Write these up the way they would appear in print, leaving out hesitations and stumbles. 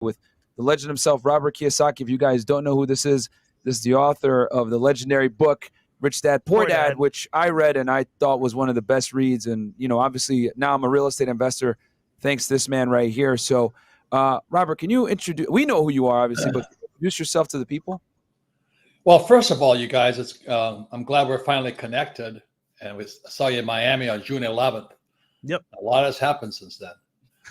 with the legend himself, Robert Kiyosaki. If you guys don't know who this is the author of the legendary book, Rich Dad, Poor Dad, which I read and I thought was one of the best reads. And, obviously now I'm a real estate investor thanks to this man right here. So, Robert, can you introduce, we know who you are, obviously, but introduce yourself to the people. Well, first of all, you guys, I'm glad we're finally connected. And we saw you in Miami on June 11th. Yep. A lot has happened since then.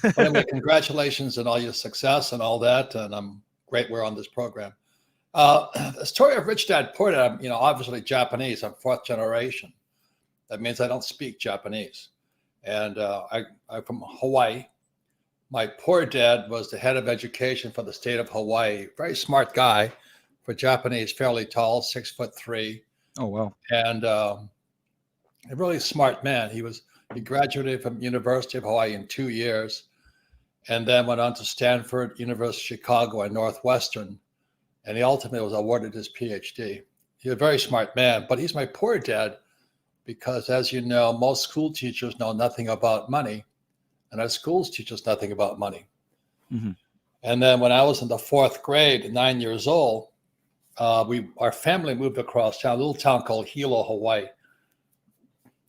But anyway, congratulations on all your success and all that. And I'm great we're on this program. The story of Rich Dad, Poor Dad, obviously Japanese. I'm fourth generation. That means I don't speak Japanese. And I'm from Hawaii. My poor dad was the head of education for the state of Hawaii. Very smart guy for Japanese, fairly tall, 6'3". Oh, wow. And a really smart man. He graduated from University of Hawaii in 2 years and then went on to Stanford, University of Chicago, and Northwestern. And he ultimately was awarded his PhD. He's a very smart man, but he's my poor dad because, as you know, most school teachers know nothing about money, and our schools teach us nothing about money. Mm-hmm. And then when I was in the fourth grade, 9 years old, our family moved across town, a little town called Hilo, Hawaii.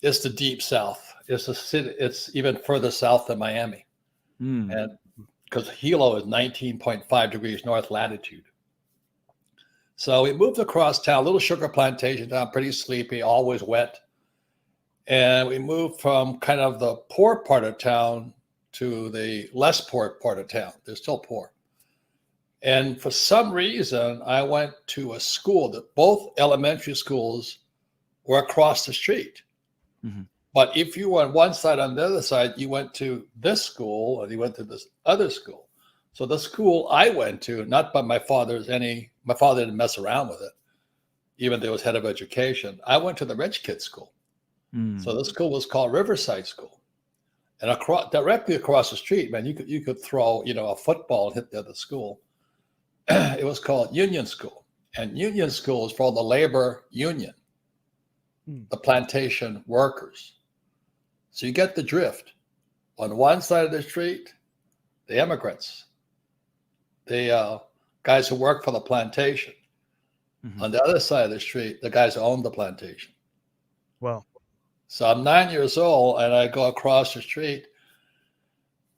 It's the deep south. It's a city. It's even further south than Miami, and because Hilo is 19.5 degrees north latitude. So we moved across town, little sugar plantation town, pretty sleepy, always wet. And we moved from kind of the poor part of town to the less poor part of town. They're still poor. And for some reason, I went to a school that both elementary schools were across the street. Mm-hmm. But if you were on one side, on the other side, you went to this school and you went to this other school. So the school I went to, not by my father didn't mess around with it, even though he was head of education. I went to the rich kid school. So the school was called Riverside School. And directly across the street, man, you could throw, a football and hit the other school. It was called Union School. And Union School is for the labor union, the plantation workers. So you get the drift. On one side of the street, the immigrants, the guys who work for the plantation. Mm-hmm. On the other side of the street, the guys who own the plantation. Wow. So I'm 9 years old and I go across the street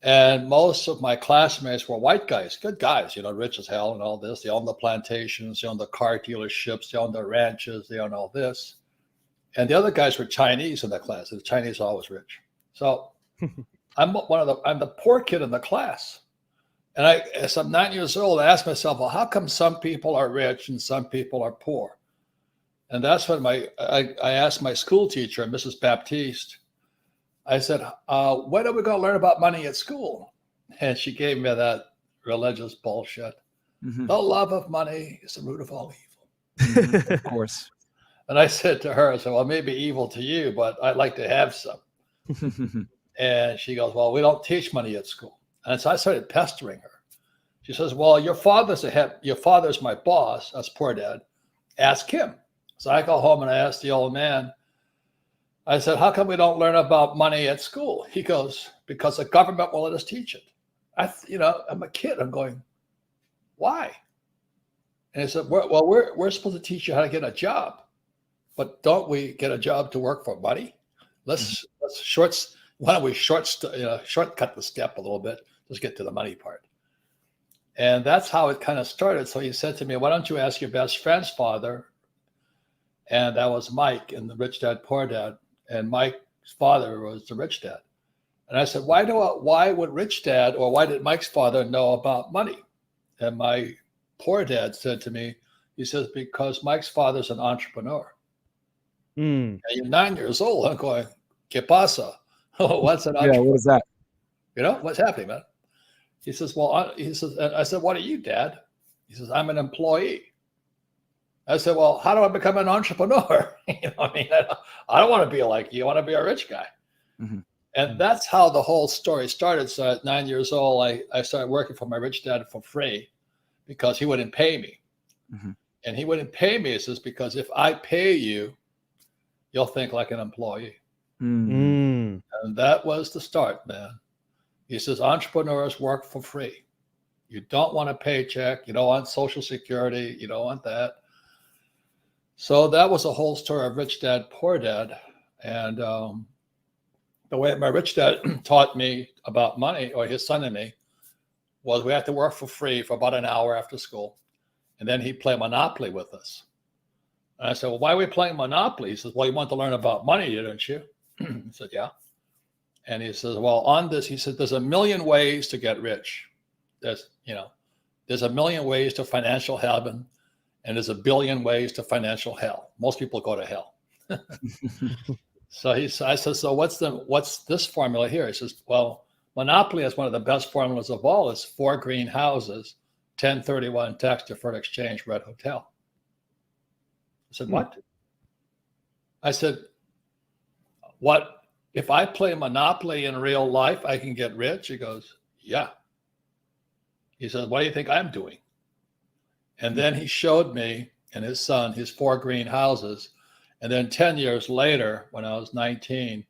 and most of my classmates were white guys, good guys, rich as hell and all this. They own the plantations, they own the car dealerships, they own the ranches, they own all this. And the other guys were Chinese in the class. The Chinese are always rich. So I'm the poor kid in the class. And as I'm 9 years old, I asked myself, well, how come some people are rich and some people are poor? And that's when I asked my school teacher, Mrs. Baptiste, I said, when are we going to learn about money at school? And she gave me that religious bullshit. Mm-hmm. The love of money is the root of all evil. Mm-hmm. Of course. And I said to her, I said, well, maybe evil to you, but I'd like to have some. And she goes, well, we don't teach money at school. And so I started pestering her. She says, well, your father's my boss. That's poor dad. Ask him. So I go home and I ask the old man, I said, how come we don't learn about money at school? He goes, because the government won't let us teach it. I'm a kid. I'm going, why? And he said, well, we're supposed to teach you how to get a job. But don't we get a job to work for money? Why don't we shortcut the step a little bit? Let's get to the money part. And that's how it kind of started. So he said to me, why don't you ask your best friend's father? And that was Mike in the Rich Dad, Poor Dad. And Mike's father was the rich dad. And I said, why would Rich Dad or why did Mike's father know about money? And my poor dad said to me, he says, because Mike's father's an entrepreneur. And you're 9 years old. I'm going, ¿Qué pasa? What's an entrepreneur? Yeah, what is that? What's happening, man? He says, and I said, what are you, Dad? He says, I'm an employee. I said, well, how do I become an entrepreneur? I don't want to be like you. I want to be a rich guy. Mm-hmm. And that's how the whole story started. So at 9 years old, I started working for my rich dad for free because he wouldn't pay me. Mm-hmm. And he wouldn't pay me, he says, because if I pay you, you'll think like an employee. Mm-hmm. And that was the start, man. He says, entrepreneurs work for free. You don't want a paycheck. You don't want Social Security. You don't want that. So that was the whole story of Rich Dad, Poor Dad. And the way my rich dad taught me about money, or his son and me, was we had to work for free for about an hour after school. And then he'd play Monopoly with us. And I said, well, why are we playing Monopoly? He says, well, you want to learn about money, didn't you? I said, yeah. And he says, well, on this, he said, there's a million ways to get rich. There's a million ways to financial heaven, and there's a billion ways to financial hell. Most people go to hell. So I said, so what's this formula here? He says, well, Monopoly is one of the best formulas of all. It's 4 green houses, 1031 tax deferred exchange, red hotel. I said, what? I said, what? If I play Monopoly in real life, I can get rich? He goes, yeah. He says, what do you think I'm doing? And then he showed me and his son his 4 green houses. And then 10 years later, when I was 19,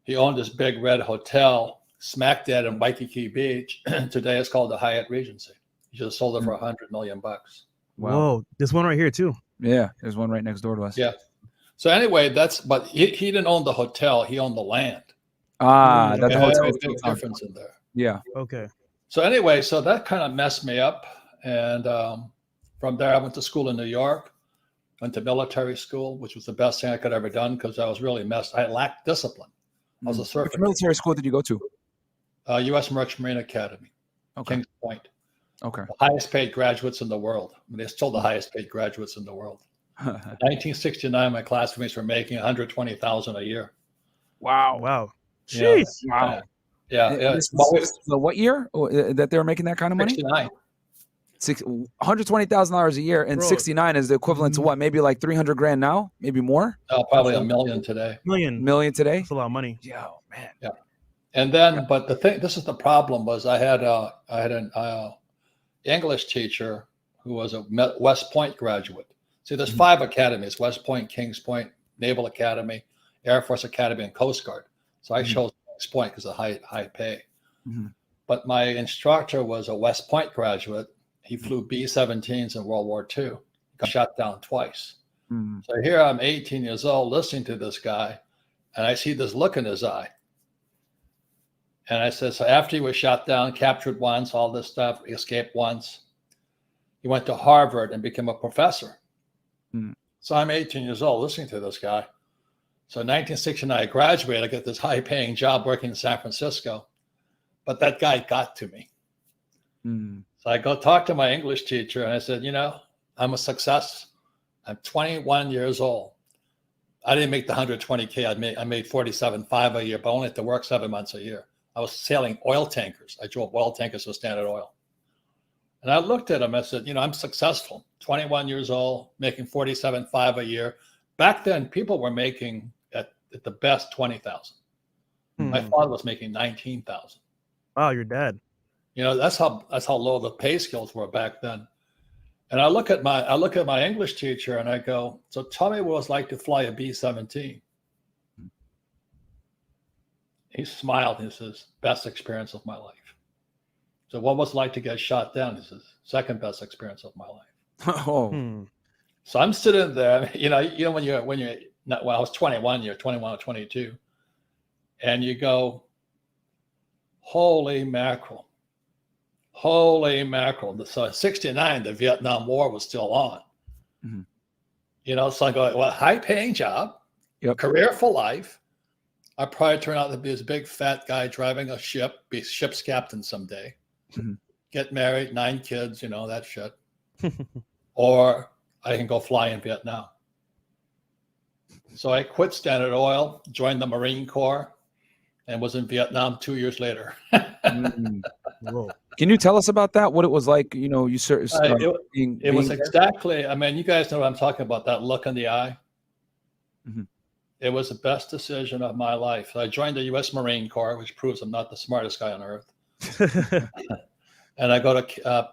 he owned this big red hotel smack dab in Waikiki Beach. Today it's called the Hyatt Regency. He just sold it for $100 million. Wow. Whoa, this one right here too. Yeah, there's one right next door to us. Yeah. So anyway, but he didn't own the hotel. He owned the land. That's a hotel. big difference in there. Yeah. Okay. So anyway, so that kind of messed me up. And from there, I went to school in New York, went to military school, which was the best thing I could ever done because I was really messed. I lacked discipline. I was a surfer. Which military school did you go to? U.S. Merchant Marine Academy, Okay. Kings Point. Okay. The highest paid graduates in the world. I mean, they're still the highest paid graduates in the world. In 1969, my classmates were making $120,000 a year. Wow. Wow. Yeah. Jeez. Wow. Yeah. So what year that they were making that kind of money? 69. $120,000 a year, and Bro. 69 is the equivalent to what? Maybe like 300 grand now, maybe more. Probably $1 million today. Million today. That's a lot of money. Yeah, man. Yeah. And then, but this is the problem was I had an English teacher who was a West Point graduate. See, there's 5 academies: West Point, Kings Point, Naval Academy, Air Force Academy, and Coast Guard. So I chose Kings Point because of high pay. But my instructor was a West Point graduate. He flew B-17s in World War II. Got shot down twice. So here I'm 18 years old listening to this guy, and I see this look in his eye. And I said, so after he was shot down, captured once, all this stuff, escaped once, he went to Harvard and became a professor. So I'm 18 years old listening to this guy. So in 1969, I graduated. I get this high-paying job working in San Francisco. But that guy got to me. So I go talk to my English teacher, and I said, I'm a success. I'm 21 years old. I didn't make the 120K. I made 47.5 a year, but only had to work 7 months a year. I was sailing oil tankers. I drove oil tankers with Standard Oil. And I looked at him. I said, I'm successful. 21 years old, making 47.5 a year. Back then, people were making at the best 20,000. My father was making 19,000. Wow, your dad. That's how low the pay scales were back then. And I look at my English teacher and I go, so tell me what it was like to fly a B-17. He smiled. He says, best experience of my life. So what was it like to get shot down? He says, second best experience of my life. So I'm sitting there, when you're not, well, I was 21, you're 21 or 22. And you go, holy mackerel. Holy mackerel. So in 69, the Vietnam War was still on. So I go, well, high paying job, career for life. I probably turn out to be this big fat guy driving a ship, be ship's captain someday, get married, 9 kids, that shit. Or I can go fly in Vietnam. So I quit Standard Oil, joined the Marine Corps, and was in Vietnam 2 years later. Whoa. Can you tell us about that? What it was like, you it was exactly, you guys know what I'm talking about, that look in the eye. It was the best decision of my life. I joined the U.S. Marine Corps, which proves I'm not the smartest guy on earth. And I go to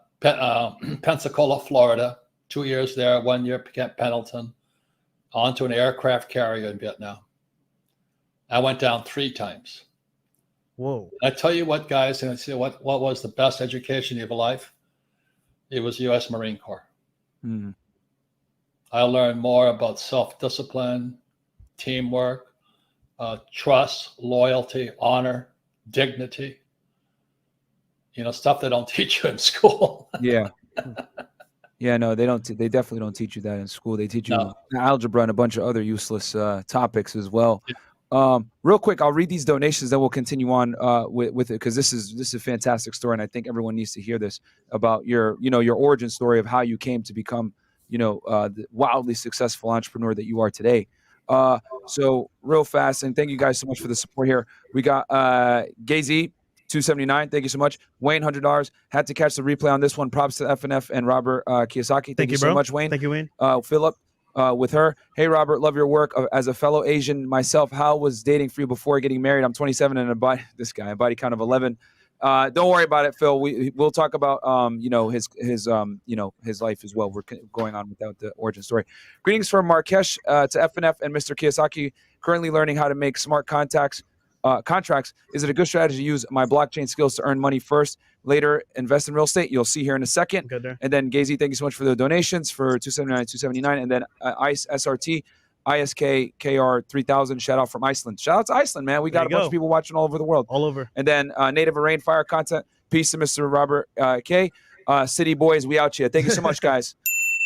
Pensacola, Florida, 2 years there, 1 year at Pendleton, onto an aircraft carrier in Vietnam. I went down 3 times. Whoa. I tell you what, guys, and I say what was the best education of your life? It was U.S. Marine Corps. Mm. I learned more about self-discipline, teamwork, trust, loyalty, honor, dignity. Stuff they don't teach you in school. Yeah. Yeah, no, they don't. They definitely don't teach you that in school. They teach you No. algebra and a bunch of other useless topics as well. Real quick, I'll read these donations, then we'll continue on with it, because this is a fantastic story, and I think everyone needs to hear this about your origin story of how you came to become the wildly successful entrepreneur that you are today. So real fast, and thank you guys so much for the support here. We got Gazy. $279. Thank you so much. Wayne, $100. Had to catch the replay on this one. Props to FNF and Robert Kiyosaki. Thank you so bro. much, Wayne. Thank you, Wayne. Philip with her. Hey, Robert, love your work. As a fellow Asian myself, how was dating for you before getting married? I'm 27 and a body count of 11. Don't worry about it, Phil. We'll talk about his life as well. We're going on without the origin story. Greetings from Marrakesh to FNF and Mr. Kiyosaki. Currently learning how to make smart contracts. Is it a good strategy to use my blockchain skills to earn money first, later invest in real estate? You'll see here in a second. And then Gazy, thank you so much for the donations for 279. And then ICE SRT, ISK KR 3000. Shout out from Iceland. Shout out to Iceland, man. We got a bunch of people watching all over the world. All over. And then Native of Rainfire content. Peace to Mr. Robert K. City Boys, we out here. Thank you so much, guys.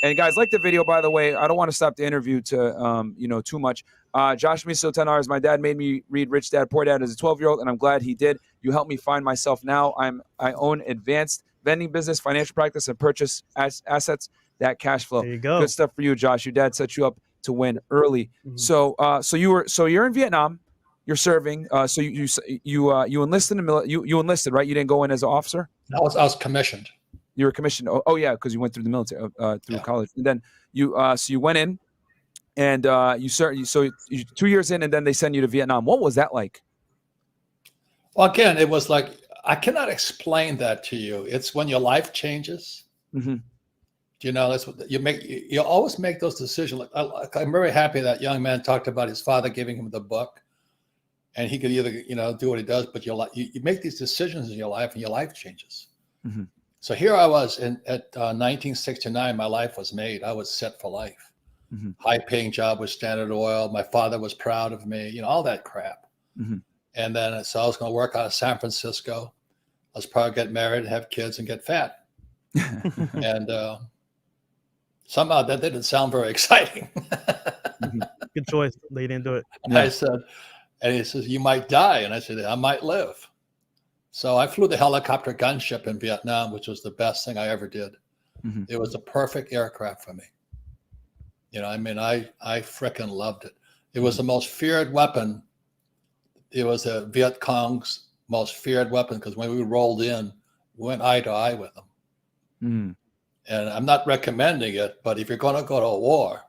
And guys, like the video, by the way. I don't want to stop the interview to too much. Josh Miso, $10. My dad made me read Rich Dad Poor Dad as a 12-year-old, and I'm glad he did. You helped me find myself now. I own advanced vending business, financial practice, and purchase assets that cash flow. There you go. Good stuff for you, Josh. Your dad set you up to win early. Mhm. So you're in Vietnam. You're serving. So you enlisted in the you enlisted, right? You didn't go in as an officer. I was commissioned. You were commissioned. Oh yeah, because you went through the military, through college, and then you went in, and you 2 years in, and then they send you to Vietnam. What was that like? Well, again, it was like, I cannot explain that to you. It's when your life changes. Mm-hmm. That's what you make. You always make those decisions. I'm very happy that young man talked about his father giving him the book, and he could either do what he does, but you make these decisions in your life, and your life changes. Mm-hmm. So here I was at 1969. My life was made. I was set for life. Mm-hmm. High-paying job with Standard Oil. My father was proud of me. All that crap. Mm-hmm. And then so I was going to work out of San Francisco. I was probably get married, have kids, and get fat. And somehow that didn't sound very exciting. Good choice. They didn't do it. I said, and he says, "You might die," and I said, "I might live." So I flew the helicopter gunship in Vietnam, which was the best thing I ever did. Mm-hmm. It was the perfect aircraft for me. I frickin' loved it. It was the most feared weapon. It was the Viet Cong's most feared weapon, because when we rolled in, we went eye to eye with them. Mm-hmm. And I'm not recommending it, but if you're going to go to a war,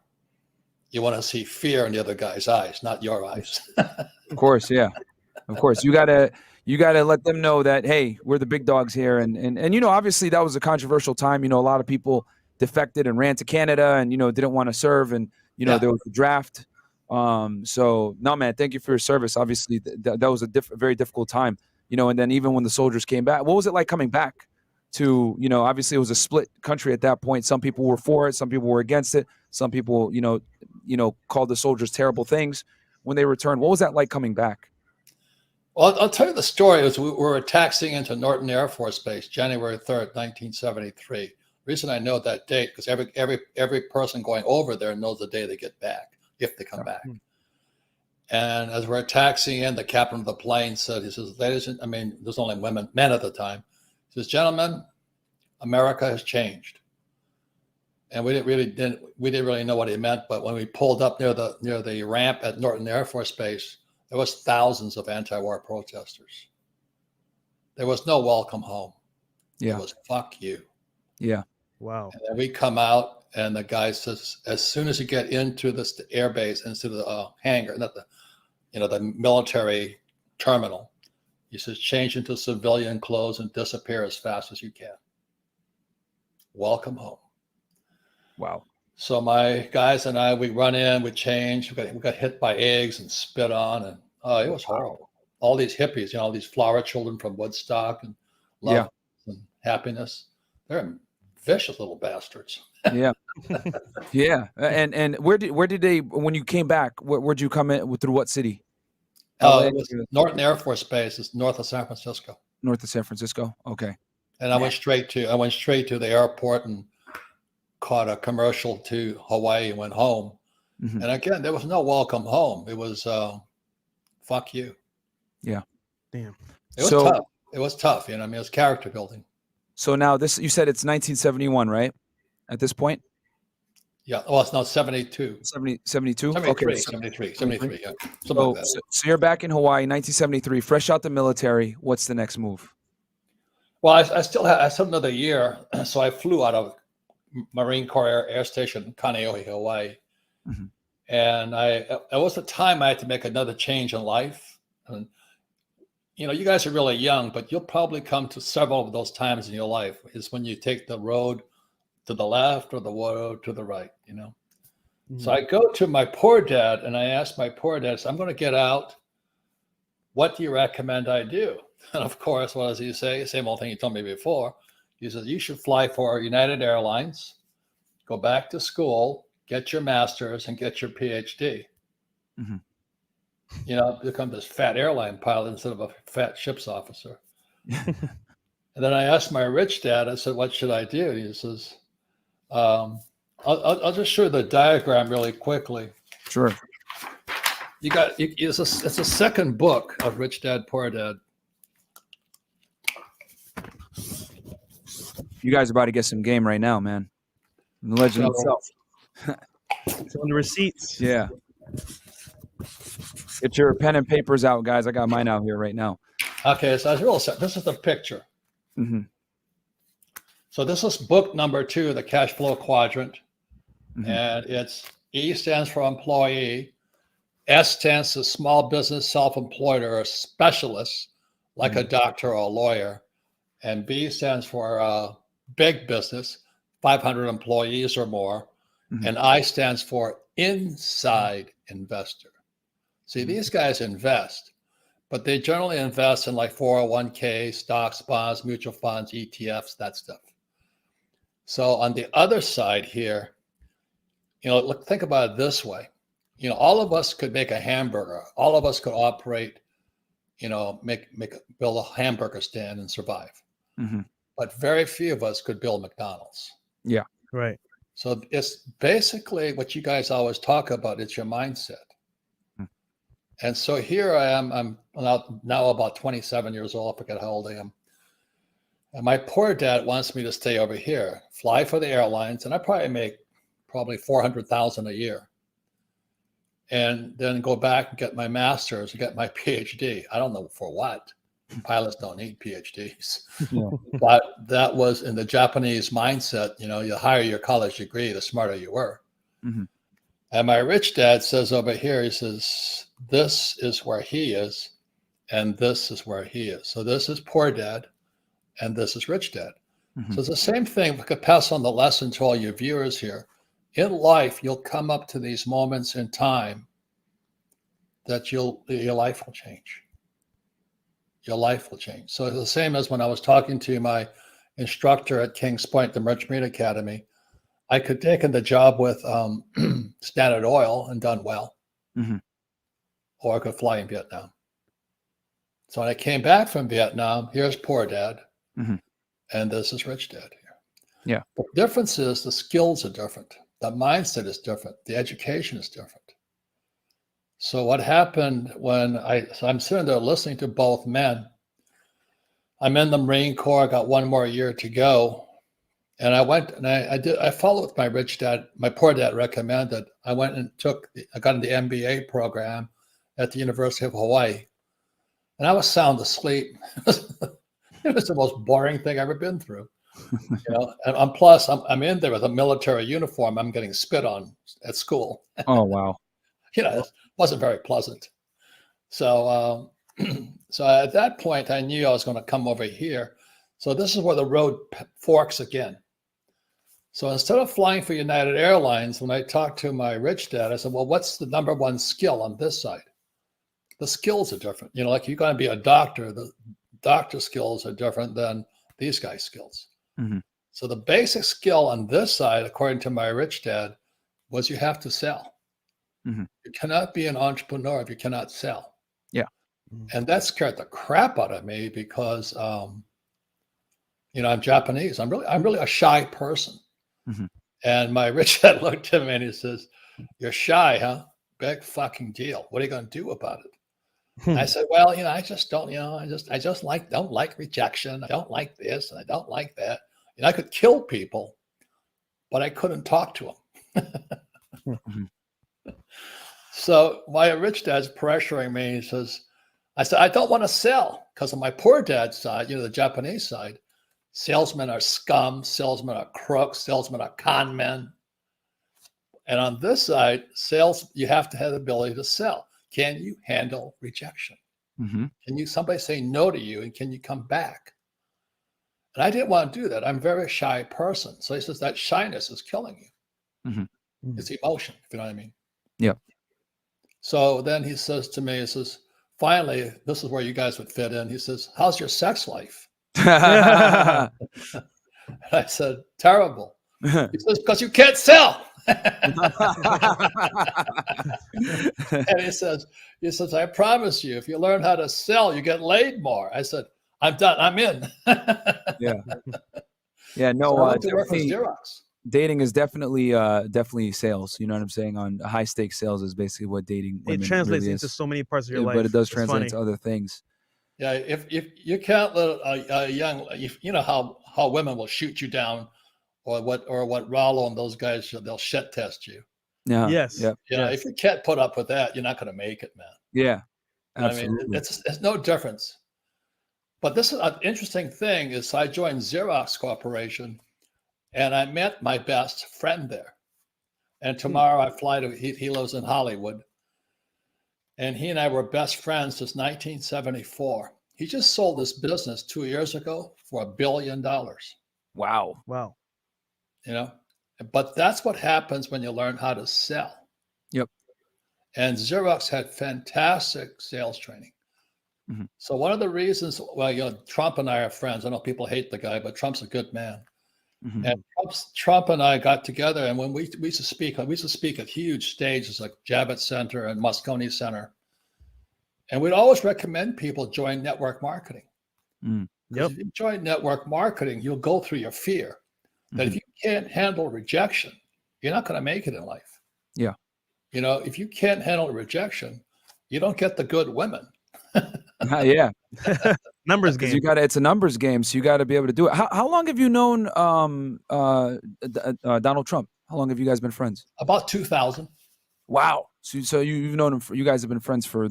you want to see fear in the other guy's eyes, not your eyes. Of course, yeah. Of course, you gotta let them know that, hey, we're the big dogs here, and obviously that was a controversial time. A lot of people defected and ran to Canada, and didn't want to serve, and there was a draft. So no, man, thank you for your service. Obviously, that was a very difficult time. And then even when the soldiers came back, what was it like coming back to? Obviously it was a split country at that point. Some people were for it, some people were against it. Some people, called the soldiers terrible things when they returned. What was that like coming back? Well, I'll tell you the story. We were taxiing into Norton Air Force Base, January 3rd, 1973. The reason I know that date, because every person going over there knows the day they get back, if they come back. And as we're taxiing in, the captain of the plane said, he says, there's only men at the time. He says, "Gentlemen, America has changed." And we didn't really know what he meant. But when we pulled up near the ramp at Norton Air Force Base, there was thousands of anti-war protesters. There was no welcome home. Yeah. It was fuck you. Yeah. Wow. And then we come out, and the guy says, as soon as you get into this air base, into the hangar, not the military terminal, he says, change into civilian clothes and disappear as fast as you can. Welcome home. Wow. So my guys and we run in, we change, we got hit by eggs and spit on, and it was horrible. all these hippies, all these flower children from Woodstock and love and happiness. They're vicious little bastards. Yeah. Yeah. And where did they, when you came back, where'd you come in, through what city? LA? It was Norton Air Force Base. It's north of San Francisco. North of San Francisco. Okay. And I went straight to the airport and caught a commercial to Hawaii and went home. And again, there was no welcome home. It was fuck you. Yeah. Damn. It was tough. It was tough. It was character building. So now this, you said it's 1971, right? At this point? Yeah. Well, it's now 72. 72? 73, Okay. 73, yeah. So you're back in Hawaii, 1973, fresh out the military. What's the next move? Well, I still had another year. So I flew out of Marine Corps Air Station, Kaneohe, Hawaii. And it was the time I had to make another change in life. And, you guys are really young, but you'll probably come to several of those times in your life is when you take the road to the left or the road to the right, So I go to my poor dad and I ask my poor dad, so I'm going to get out. What do you recommend I do? And of course, what does he say? Same old thing he told me before. He says, you should fly for United Airlines, go back to school, get your master's and get your PhD. Become this fat airline pilot instead of a fat ship's officer. And then I asked my rich dad, I said, what should I do? And he says, I'll just show the diagram really quickly. Sure. It's a second book of Rich Dad, Poor Dad. You guys are about to get some game right now, man. The legend itself. It's on the receipts. Yeah. Get your pen and papers out, guys. I got mine out here right now. Okay, so this is the picture. So this is book number 2, the cash flow quadrant. And it's E stands for employee. S stands for small business, self-employed, or a specialist, like a doctor or a lawyer. And B stands for big business, 500 employees or more. And I stands for inside investor. See, these guys invest, but they generally invest in like 401k, stocks, bonds, mutual funds, ETFs, that stuff. So on the other side here, think about it this way. All of us could make a hamburger. All of us could operate, build a hamburger stand and survive. But very few of us could build McDonald's. Yeah. Right. So it's basically what you guys always talk about. It's your mindset. And so here I am. I'm now about 27 years old. I forget how old I am. And my poor dad wants me to stay over here, fly for the airlines, and I probably make $400,000 a year. And then go back and get my master's and get my PhD. I don't know for what. Pilots don't need PhDs. But that was in the Japanese mindset. The higher your college degree, the smarter you were. And my rich dad says over here, he says, this is where he is, and this is where he is. So this is poor dad, and this is rich dad. So it's the same thing. We could pass on the lesson to all your viewers here. In life, you'll come up to these moments in time that your life will change. Your life will change. So it's the same as when I was talking to my instructor at Kings Point, the Merchant Marine Academy. I could take in the job with Standard Oil and done well, or I could fly in Vietnam. So when I came back from Vietnam, here's poor dad, and this is rich dad here. Yeah. The difference is the skills are different. The mindset is different. The education is different. So what happened when I'm sitting there listening to both men. I'm in the Marine Corps, I got one more year to go. And I went and I followed with my rich dad, my poor dad recommended. I went and I got in the MBA program at the University of Hawaii. And I was sound asleep. It was the most boring thing I've ever been through. And plus I'm in there with a military uniform. I'm getting spit on at school. Oh, wow. It wasn't very pleasant. So so at that point, I knew I was going to come over here. So this is where the road forks again. So instead of flying for United Airlines, when I talked to my rich dad, I said, well, what's the number one skill on this side? the skills are different. Like you're going to be a doctor, the doctor skills are different than these guys' skills. Mm-hmm. So the basic skill on this side, according to my rich dad, was you have to sell. Mm-hmm. You cannot be an entrepreneur if you cannot sell. Yeah. And that scared the crap out of me because, I'm Japanese. I'm really a shy person. Mm-hmm. And my rich dad looked at me and he says, "You're shy, huh? Big fucking deal. What are you going to do about it?" I said, "Well, I just don't, I just don't like rejection. I don't like this and I don't like that. I could kill people, but I couldn't talk to them." Mm-hmm. So my rich dad's pressuring me. I said, "I don't want to sell," because on my poor dad's side, the Japanese side, salesmen are scum, salesmen are crooks, salesmen are con men. And on this side, sales, you have to have the ability to sell. Can you handle rejection? Mm-hmm. Can somebody say no to you and can you come back? And I didn't want to do that. I'm a very shy person. So he says that shyness is killing you. Mm-hmm. It's emotion, if you know what I mean. Yeah. So then he says to me, "Finally, this is where you guys would fit in." He says, "How's your sex life?" And I said, "Terrible." He says, "Because you can't sell." And he says, "I promise you, if you learn how to sell, you get laid more." I said, "I'm done. I'm in." Yeah. Yeah. No, So I went to work for Xerox. Dating is definitely sales. You know what I'm saying? On high stakes sales is basically what dating It women translates really into is. so many parts of your life. But it does It's translate funny. into other things. Yeah, if you can't let a young, how women will shoot you down, or what Rollo and those guys, they'll shit test you. Yeah. Yes. Yeah. Yes. If you can't put up with that, you're not going to make it, man. Yeah. You know what I mean, Absolutely. it's no difference. But this is an interesting thing. Is I joined Xerox Corporation, and I met my best friend there. And tomorrow I fly to. He lives in Hollywood, and he and I were best friends since 1974. He just sold this business 2 years ago for $1 billion. Wow. Wow. But that's what happens when you learn how to sell. Yep. And Xerox had fantastic sales training. Mm-hmm. So one of the reasons, Trump and I are friends. I know people hate the guy, but Trump's a good man. Mm-hmm. And Trump and I got together, and when we used to speak at huge stages like Javits Center and Moscone Center. And we'd always recommend people join network marketing. Mm. Yep. If you join network marketing, you'll go through your fear that if you can't handle rejection, you're not going to make it in life. Yeah. If you can't handle rejection, you don't get the good women. Yeah. Numbers game. It's a numbers game, so you got to be able to do it. How long have you known Donald Trump? How long have you guys been friends? About 2000. Wow. So you've known him you guys have been friends for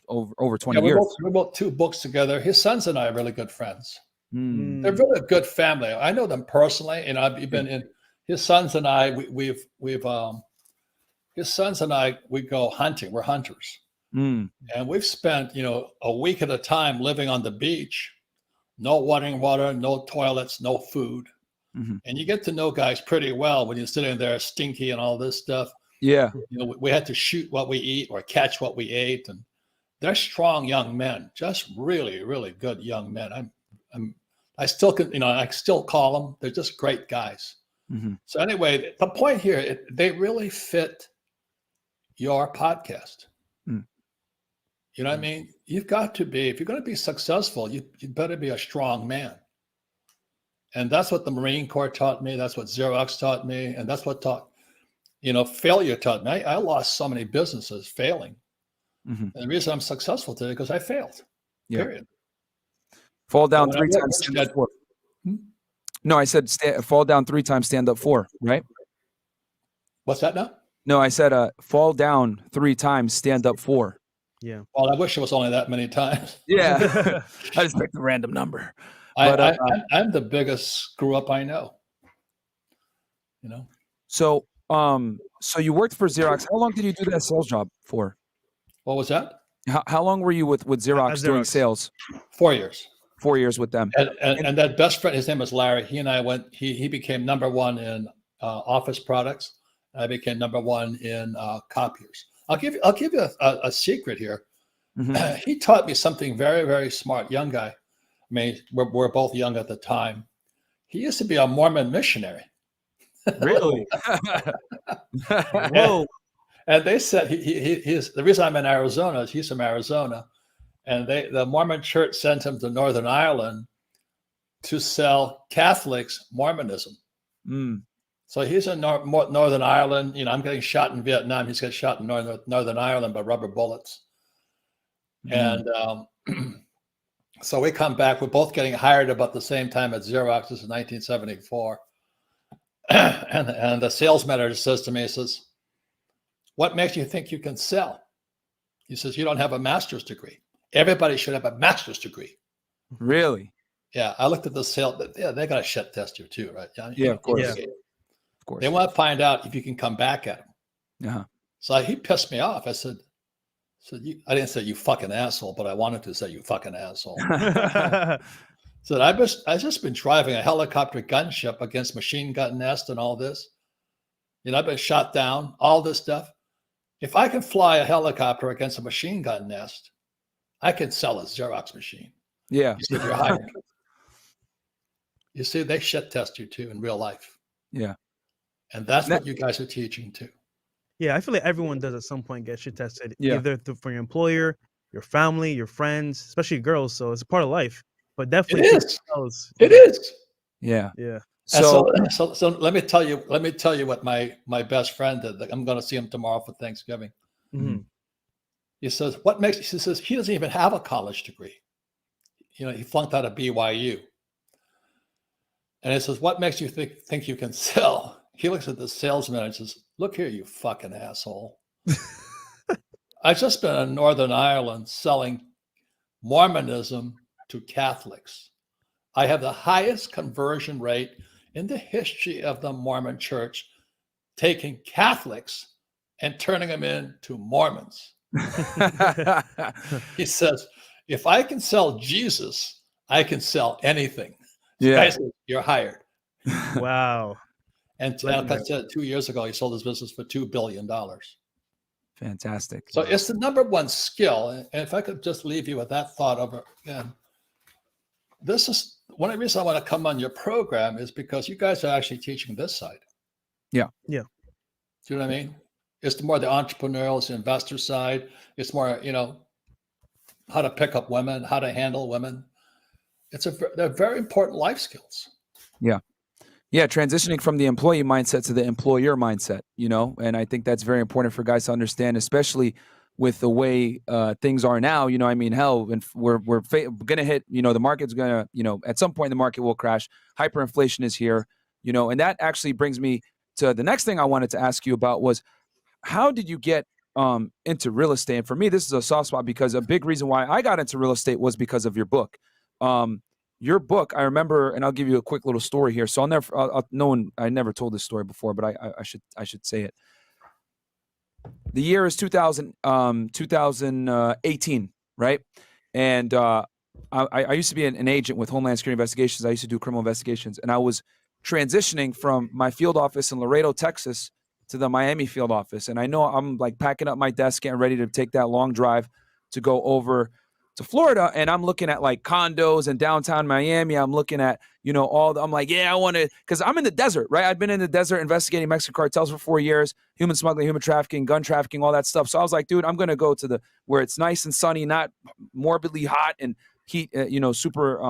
over 20 years. We wrote 2 books together. His sons and I are really good friends. Mm. They're really a good family. I know them personally, and I've been in. His sons and I, his sons and I, we go hunting. We're hunters. Mm. And we've spent, a week at a time living on the beach, no running water, no toilets, no food. Mm-hmm. And you get to know guys pretty well when you're sitting there stinky and all this stuff. Yeah. We had to shoot what we eat or catch what we ate. And they're strong young men, just really, really good young men. I still can, I still call them. They're just great guys. Mm-hmm. So anyway, the point here, they really fit your podcast. Mm. You know what I mean? You've got to be, if you're going to be successful, you better be a strong man. And that's what the Marine Corps taught me. That's what Xerox taught me. And that's what failure taught me. I lost so many businesses failing. Mm-hmm. And the reason I'm successful today, because I failed. Yeah. Period. Fall down 3 times, stand up 4. No, I said fall down 3 times, stand up 4, right? What's that now? No, I said fall down 3 times, stand up 4. Yeah. Well, I wish it was only that many times. Yeah. I just picked a random number. I'm the biggest screw up I know. So you worked for Xerox. How long did you do that sales job for? What was that? How long were you with Xerox doing sales? 4 years. 4 years with them. And that best friend, his name was Larry. He and I went. He became number 1 in office products. I became number 1 in copiers. I'll give you a secret here. Mhm. He taught me something very, very smart. Young guy. I mean, we're both young at the time. He used to be a Mormon missionary. Really? And, Whoa. and they said he's the reason I'm in Arizona is he's from Arizona, and the Mormon church sent him to Northern Ireland to sell Catholics Mormonism. Mm. So he's in Northern Ireland. You know, I'm getting shot in Vietnam. He's getting shot in Northern Ireland by rubber bullets. Mm. And so we come back. We're both getting hired about the same time at Xerox. This is 1974. And the sales manager says to me, he says, "What makes you think you can sell?" He says, "You don't have a master's degree. Everybody should have a master's degree." Really? Yeah, I looked at the sale. Yeah, they got to shit test you too, right? Yeah, of course. Yeah. Of course. They want to find out if you can come back at them. Uh-huh. So he pissed me off. I said, I didn't say you fucking asshole, but I wanted to say you fucking asshole. So I've just been driving a helicopter gunship against machine gun nest and all this. You know, I've been shot down, all this stuff. If I can fly a helicopter against a machine gun nest, I can sell a Xerox machine. Yeah. You see, you're hired. You see, they shit test you too in real life. Yeah. And that's what you guys are teaching too. Yeah, I feel like everyone does at some point get shit tested, Yeah. either for your employer, your family, your friends, especially girls. So it's a part of life. But definitely, It is. girls, It is. Yeah. yeah. So, So let me tell you what my best friend did. I'm going to see him tomorrow for Thanksgiving. Mhm. He says, he says he doesn't even have a college degree. You know, he flunked out of BYU. And he says, what makes you think you can sell? He looks at the salesman and says, "Look here, you fucking asshole. I've just been in Northern Ireland selling Mormonism to Catholics. I have the highest conversion rate in the history of the Mormon church, taking Catholics and turning them into Mormons." He says, "If I can sell Jesus, I can sell anything." yeah. Guys, you're hired. Wow. And like I said, 2 years ago, he sold his business for $2 billion. Fantastic. So it's the number one skill. And if I could just leave you with that thought over again, this is one of the reasons I want to come on your program is because you guys are actually teaching this side. Yeah. Yeah. Do you know what I mean? It's more the entrepreneurial, it's the investor side. It's more, you know, how to pick up women, how to handle women. They're very important life skills. Yeah. Yeah. Transitioning from the employee mindset to the employer mindset, you know, and I think that's very important for guys to understand, especially with the way things are now. You know, I mean, hell, and we're going to hit, you know, the market's going to, you know, at some point the market will crash. Hyperinflation is here, you know, and that actually brings me to the next thing I wanted to ask you about was, how did you get into real estate? And for me, this is a soft spot because a big reason why I got into real estate was because of your book. Your book, I remember, and I'll give you a quick little story here. So I never told this story before, but I should say it. The year is 2018, right? And I used to be an agent with Homeland Security Investigations. I used to do criminal investigations, and I was transitioning from my field office in Laredo, Texas, to the Miami field office. And I know I'm like packing up my desk, getting ready to take that long drive to go over to Florida. And I'm looking at like condos in downtown Miami. I'm looking at, you know, I'm like, yeah, I want to, because I'm in the desert, right? I've been in the desert investigating Mexican cartels for 4 years, human smuggling, human trafficking, gun trafficking, all that stuff. So I was like, dude, I'm going to go to where it's nice and sunny, not morbidly hot and heat, you know, super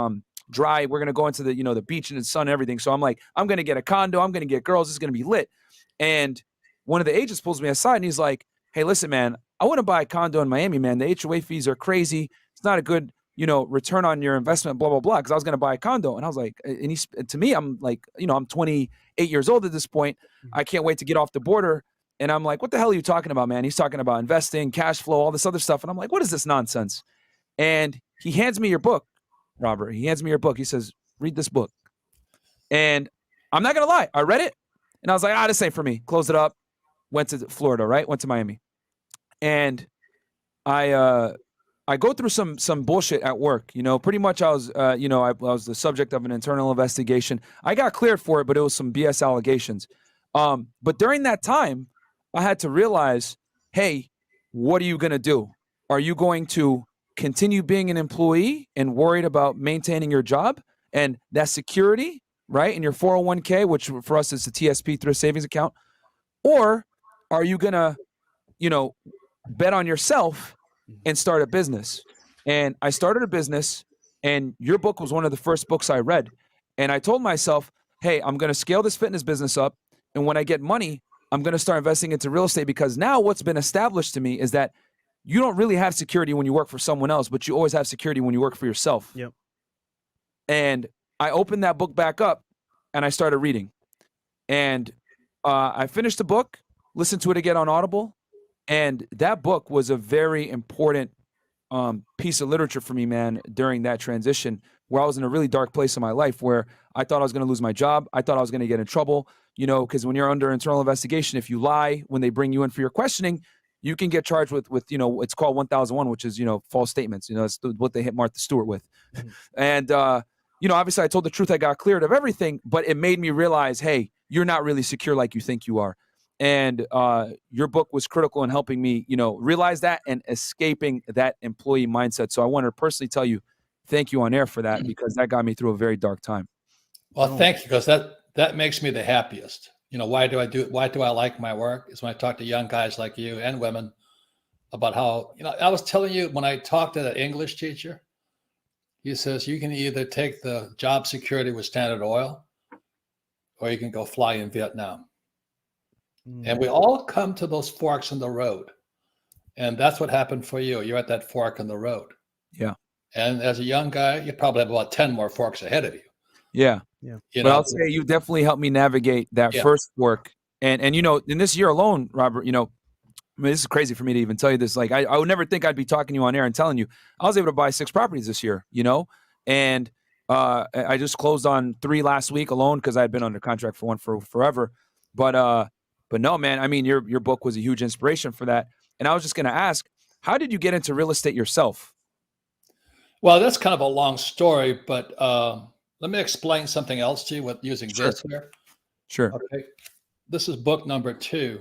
dry. We're going to go into the, you know, the beach and the sun and everything. So I'm like, I'm going to get a condo. I'm going to get girls. It's going to be lit. And one of the agents pulls me aside and he's like, "Hey, listen, man, I want to buy a condo in Miami, man. The HOA fees are crazy. It's not a good, you know, return on your investment, blah, blah, blah." Because I was going to buy a condo. And I was like, and to me, I'm like, you know, I'm 28 years old at this point. I can't wait to get off the border. And I'm like, what the hell are you talking about, man? He's talking about investing, cash flow, all this other stuff. And I'm like, what is this nonsense? And he hands me your book, Robert. He hands me your book. He says, "Read this book." And I'm not going to lie. I read it. And I was like, this ain't for me. Closed it up. Went to Florida, right? Went to Miami. And I go through some bullshit at work. You know, pretty much I was the subject of an internal investigation. I got cleared for it, but it was some BS allegations. But during that time, I had to realize, hey, what are you going to do? are you going to continue being an employee and worried about maintaining your job and that security, right, in your 401k, which for us is the TSP, thrift savings account? Or are you going to, bet on yourself and start a business? And I started a business, and your book was one of the first books I read. And I told myself, hey, I'm going to scale this fitness business up. And when I get money, I'm going to start investing into real estate, because now what's been established to me is that you don't really have security when you work for someone else, but you always have security when you work for yourself. Yep. And I opened that book back up and I started reading. And I finished the book, listened to it again on Audible. And that book was a very important piece of literature for me, man, during that transition where I was in a really dark place in my life where I thought I was going to lose my job. I thought I was going to get in trouble, because when you're under internal investigation, if you lie when they bring you in for your questioning, you can get charged with it's called 1001, which is, false statements. It's what they hit Martha Stewart with. Mm-hmm. And, obviously I told the truth. I got cleared of everything, but it made me realize, hey, you're not really secure like you think you are. And your book was critical in helping me, realize that and escaping that employee mindset. So I want to personally tell you, thank you on air for that, because that got me through a very dark time. Well, thank you, because that makes me the happiest. Why do I like my work? Is when I talk to young guys like you and women about how, I was telling you when I talked to the English teacher, he says, you can either take the job security with Standard Oil, or you can go fly in Vietnam. And we all come to those forks in the road. And that's what happened for you. You're at that fork in the road. Yeah. And as a young guy, you probably have about 10 more forks ahead of you. Yeah. But I'll say you definitely helped me navigate that first fork. And in this year alone, Robert, this is crazy for me to even tell you this. Like, I would never think I'd be talking to you on air and telling you I was able to buy 6 properties this year, and I just closed on 3 last week alone because I had been under contract for one for forever. But no, man, I mean, your book was a huge inspiration for that. And I was just going to ask, how did you get into real estate yourself? Well, that's kind of a long story, but let me explain something else to you with using this here. Sure. Okay. This is book number 2.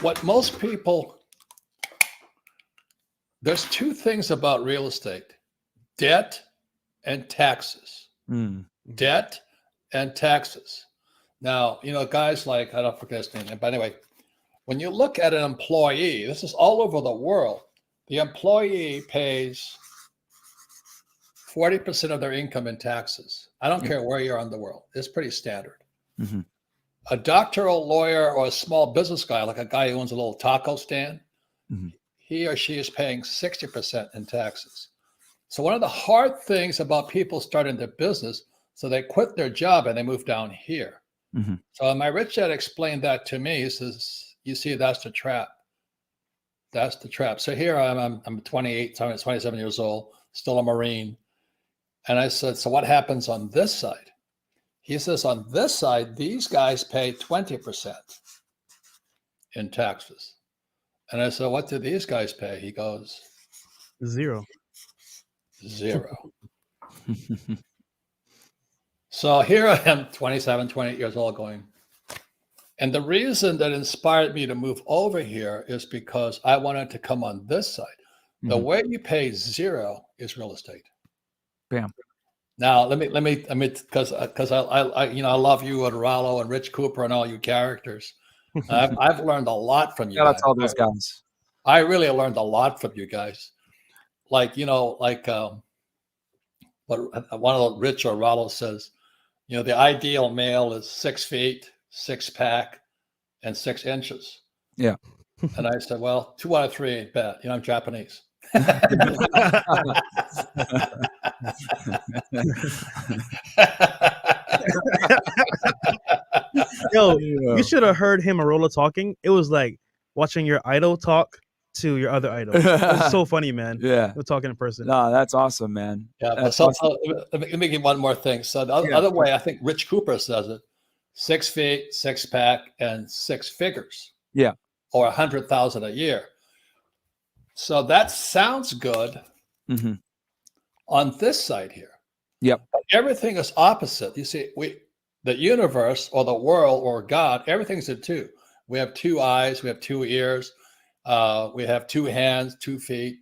What most people, there's 2 things about real estate: debt and taxes. Debt and taxes. Now, guys like, I don't forget his name, but anyway, when you look at an employee, this is all over the world, the employee pays 40% of their income in taxes. I don't care where you are in the world. It's pretty standard. Mm-hmm. A doctor, a lawyer, or a small business guy, like a guy who owns a little taco stand, he or she is paying 60% in taxes. So one of the hard things about people starting their business, so they quit their job and they move down here. Mm-hmm. So my rich dad explained that to me. He says, you see, that's the trap. That's the trap. So here I'm 28, I'm 27 years old, still a Marine. And I said, so what happens on this side? He says, on this side, these guys pay 20% in taxes. And I said, what do these guys pay? He goes, 0. So here I am, 27, 28 years old going. And the reason that inspired me to move over here is because I wanted to come on this side. Mm-hmm. The way you pay 0 is real estate. Bam. Now, let me, because I love you and Rollo and Rich Cooper and all you characters. I've learned a lot from you. Yeah, that's all those guys. I really learned a lot from you guys. Like, what one of the Rich or Rollo says, the ideal male is 6 feet, 6-pack, and 6 inches. Yeah. And I said, well, 2 out of 3 ain't bad. I'm Japanese. Yo, you should have heard him and Rolla talking. It was like watching your idol talk to your other idol. It was so funny, man. Yeah. We're talking in person. No, that's awesome, man. Yeah. That's awesome. Let me give one more thing. So the other way, I think Rich Cooper says it: 6 feet, 6-pack, and 6 figures. Yeah. Or 100,000 a year. So that sounds good on this side here. Yep. But everything is opposite. You see, the universe or the world or God, everything's a 2. We have 2 eyes, we have 2 ears, We have 2 hands, 2 feet,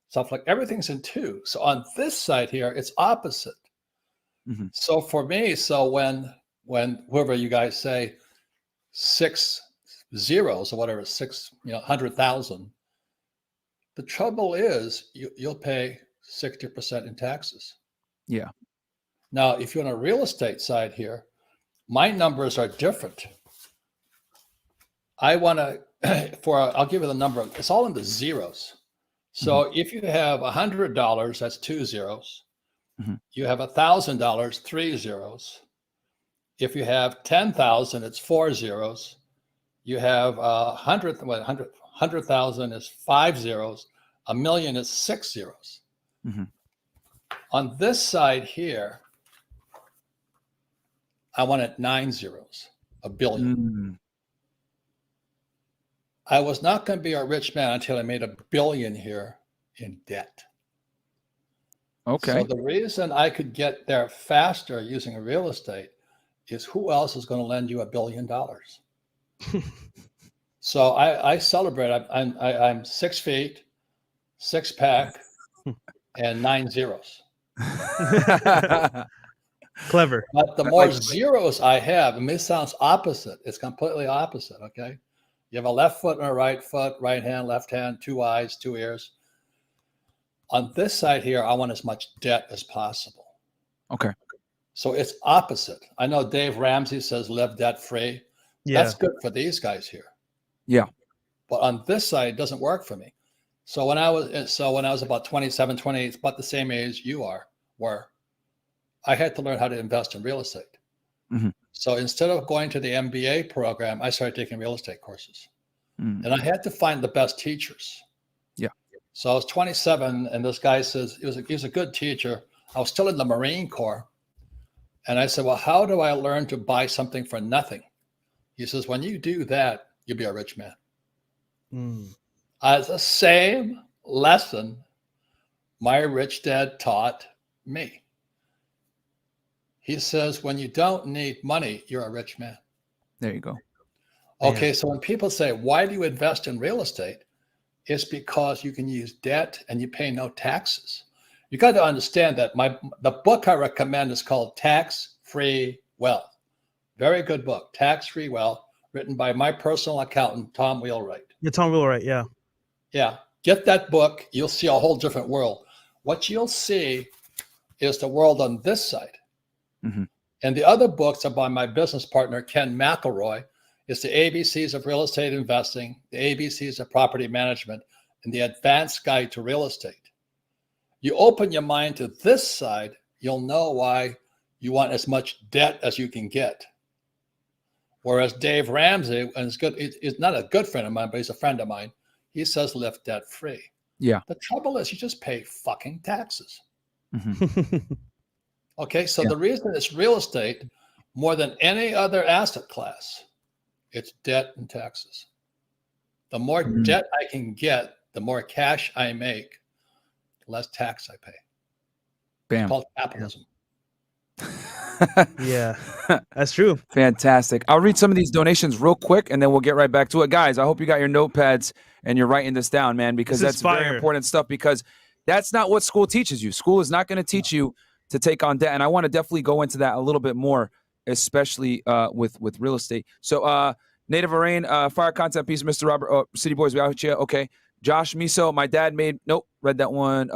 stuff like everything's in 2. So on this side here, it's opposite. Mm-hmm. So for me, when whoever you guys say 6 zeros or whatever, 100,000, the trouble is you'll pay 60% in taxes. Yeah. Now, if you're on a real estate side here, my numbers are different. I want to, I'll give you the number. It's all in the zeros. So if you have $100, that's 2 zeros. You have $1,000, 3 zeros. If you have 10,000, it's 4 zeros. You have 100,000 is 5 zeros. A million is 6 zeros. On this side here, I wanted 9 zeros, a billion. I was not going to be a rich man until I made $1 billion here in debt. Okay. So the reason I could get there faster using real estate is who else is going to lend you $1 billion? So I celebrate. I'm 6 feet, 6 pack, and 9 zeros. Clever. But the more zeros I have, and this sounds opposite. It's completely opposite. Okay. You have a left foot and a right foot, right hand, left hand, 2 eyes, 2 ears. On this side here, I want as much debt as possible. Okay. So it's opposite. I know Dave Ramsey says live debt free. Yeah. That's good for these guys here. Yeah. But on this side, it doesn't work for me. So when I was about 27, 28, about the same age you were, I had to learn how to invest in real estate. So instead of going to the MBA program, I started taking real estate courses. And I had to find the best teachers. Yeah. So I was 27, and this guy says, he was a good teacher. I was still in the Marine Corps. And I said, well, how do I learn to buy something for nothing? He says, when you do that, you'll be a rich man. The same lesson my rich dad taught me. He says, when you don't need money, you're a rich man. There you go. Okay, so when people say, why do you invest in real estate? It's because you can use debt and you pay no taxes. You got to understand that the book I recommend is called Tax-Free Wealth. Very good book, Tax-Free Wealth, written by my personal accountant, Tom Wheelwright. Yeah, Tom Wheelwright, yeah. Yeah, get that book. You'll see a whole different world. What you'll see is the world on this side. And the other books are by my business partner, Ken McElroy. It's the ABCs of real estate investing, the ABCs of property management, and the advanced guide to real estate. You open your mind to this side, you'll know why you want as much debt as you can get. Whereas Dave Ramsey, and he's not a good friend of mine, but he's a friend of mine, he says live debt free. Yeah. The trouble is you just pay fucking taxes. Okay, so the reason it's real estate more than any other asset class, it's debt and taxes. The more debt I can get, the more cash I make, the less tax I pay. Bam. It's called capitalism. Yeah, that's true. Fantastic. I'll read some of these donations real quick, and then we'll get right back to it. Guys, I hope you got your notepads and you're writing this down, man, because that's very important stuff, because that's not what school teaches you. School is not going to teach you to take on debt. And I want to definitely go into that a little bit more, especially with real estate. So Native Arain, fire content piece, Mr. Robert, City Boys, we out here. Okay. Josh Miso, my dad made, nope, read that one.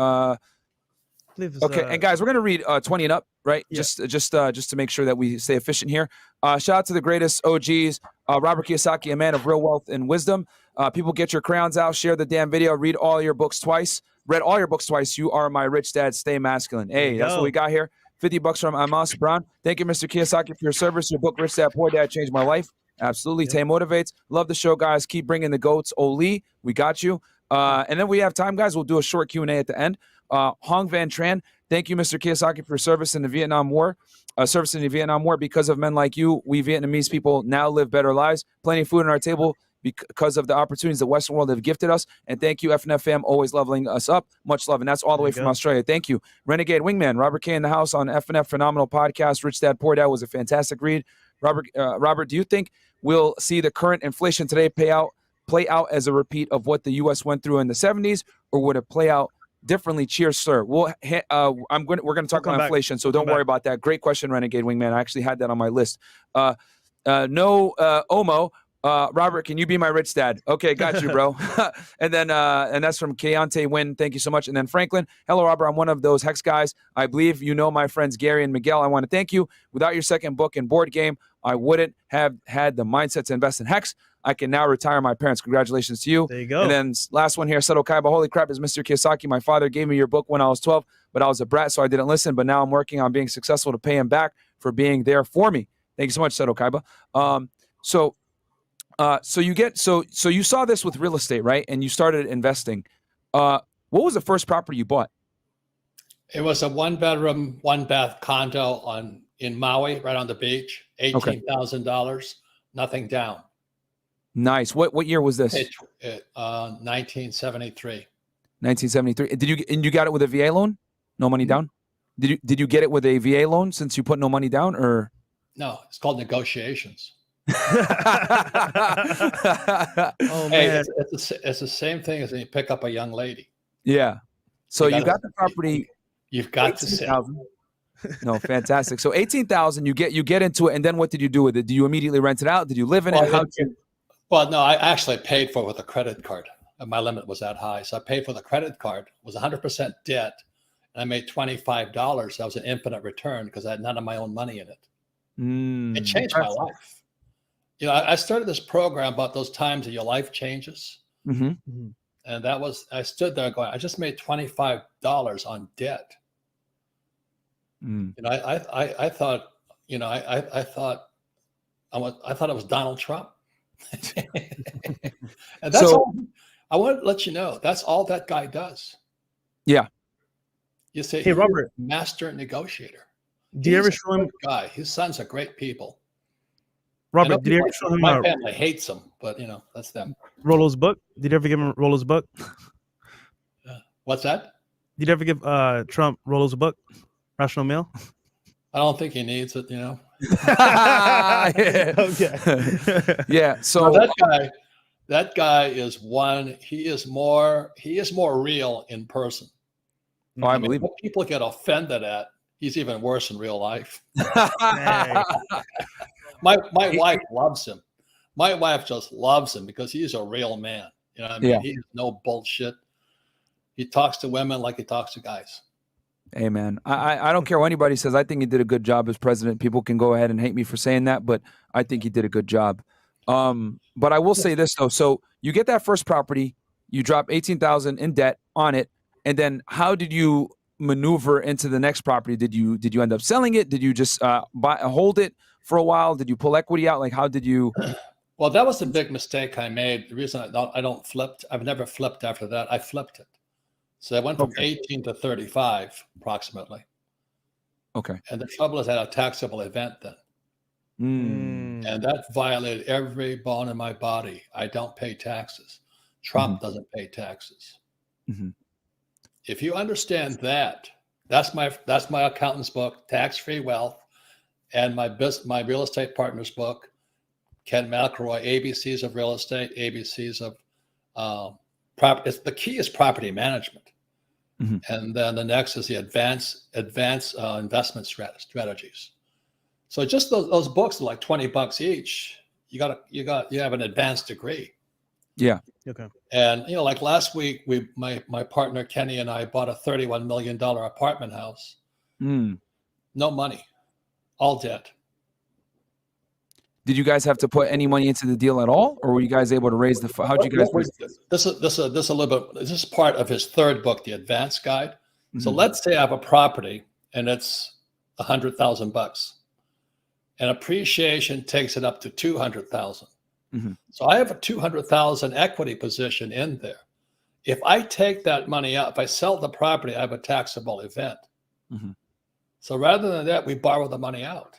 Okay, and guys, we're gonna read 20 and up, right? Yeah. Just to make sure that we stay efficient here. Shout out to the greatest OGs, Robert Kiyosaki, a man of real wealth and wisdom. People, get your crowns out, share the damn video, read all your books twice. Read all your books twice. You are my rich dad. Stay masculine. Hey, that's what we got here. $50 from Amos Brown. Thank you, Mr. Kiyosaki, for your service. Your book, Rich Dad Poor Dad, changed my life. Absolutely. Tay motivates. Love the show, guys. Keep bringing the goats. Oli, we got you. And then we have time, guys. We'll do a short Q&A at the end. Hong Van Tran. Thank you, Mr. Kiyosaki, for your service in the Vietnam War. Service in the Vietnam War. Because of men like you, we Vietnamese people now live better lives. Plenty of food on our table because of the opportunities the Western world have gifted us. And thank you, FNF fam, always leveling us up. Much love. And that's all the way from Australia. Thank you. Renegade Wingman, Robert K in the house on FNF. Phenomenal podcast. Rich Dad Poor Dad was a fantastic read. Robert, do you think we'll see the current inflation today pay out play out as a repeat of what the U.S. went through in the 70s, or would it play out differently? Cheers, sir. We're going to talk about inflation, so don't worry about that. Great question, Renegade Wingman. I actually had that on my list. Omo. Robert, can you be my rich dad? Okay, got you, bro. And then and that's from Keontae Wynn. Thank you so much. And then Franklin, hello, Robert. I'm one of those Hex guys. I believe you know my friends Gary and Miguel. I want to thank you. Without your second book and board game, I wouldn't have had the mindset to invest in Hex. I can now retire my parents. Congratulations to you. There you go. And then last one here, Seto Kaiba. Holy crap, is Mr. Kiyosaki. My father gave me your book when I was 12, but I was a brat, so I didn't listen. But now I'm working on being successful to pay him back for being there for me. Thank you so much, Seto Kaiba. So you saw this with real estate, right? And you started investing. What was the first property you bought? It was a 1-bedroom, 1-bath condo in Maui, right on the beach. $18,000, nothing down. Nice. What year was this? 1973. 1973. And you got it with a VA loan? No money down? Did you get it with a VA loan since you put no money down, or? No, it's called negotiations. Oh, man. It's the same thing as when you pick up a young lady. Yeah. So you got the property. You've got to sell. No, fantastic. So 18,000, you get into it, and then what did you do with it? Did you immediately rent it out? Did you live in it? Well, no, I actually paid for it with a credit card. My limit was that high, so I paid for the credit card. It was 100% debt, and I made $25. That was an infinite return because I had none of my own money in it. It changed my life. You know, I started this program about those times that your life changes. Mm-hmm. And I stood there going, I just made $25 on debt. You know, I thought, you know, I thought it was Donald Trump. And that's all, I want to let you know, that's all that guy does. Yeah. You say, hey, Robert, master negotiator. Do you ever show him? Guy, his sons are great people. Robert, did you ever show him? My family hates him, but you know, that's them. Rollo's book. Did you ever give him Rollo's book? What's that? Did you ever give Trump Rollo's book, Rational Mail? I don't think he needs it. You know. Okay. Yeah. So no, that guy is one. He is more real in person. Oh, I believe what people get offended at, he's even worse in real life. My wife loves him. My wife just loves him because he's a real man. You know what I mean? Yeah. He's no bullshit. He talks to women like he talks to guys. Hey, man, I don't care what anybody says. I think he did a good job as president. People can go ahead and hate me for saying that, but I think he did a good job. But I will say this, though. So you get that first property, you drop $18,000 in debt on it, and then how did you maneuver into the next property? Did you end up selling it? Did you just hold it for a while? Did you pull equity out? Like, how did you? Well, that was the big mistake I made. The reason I don't flipped, I've never flipped after that. I flipped it. So I went from 18 to 35 approximately. Okay. And the trouble is I had a taxable event then. And that violated every bone in my body. I don't pay taxes. Trump doesn't pay taxes. If you understand that, that's my accountant's book, Tax-Free Wealth, and my real estate partner's book, Ken McElroy, ABCs of Real Estate, ABCs of property. The key is property management. And then the next is the advanced investment strategies. So just those books are like $20 each. You have an advanced degree. Yeah. Okay. And you know, like last week, my partner Kenny and I bought a $31 million apartment house. No money, all debt. Did you guys have to put any money into the deal at all, or were you guys able to raise the? How'd you guys? This is a little bit. This is part of his third book, The Advanced Guide. So let's say I have a property and it's $100,000, and appreciation takes it up to $200,000. So I have a $200,000 equity position in there. If I take that money out, if I sell the property, I have a taxable event. So rather than that, we borrow the money out.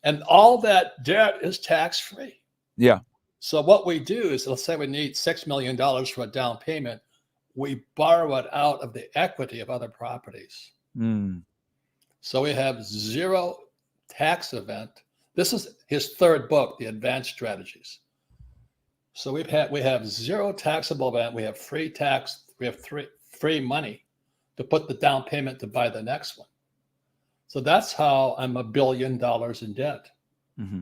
And all that debt is tax-free. Yeah. So what we do is, let's say we need $6 million for a down payment. We borrow it out of the equity of other properties. So we have zero tax event. This is his third book, The Advanced Strategies. So we have zero taxable event. We have free tax. We have free money to put the down payment to buy the next one. So that's how I'm $1 billion in debt. Mm-hmm.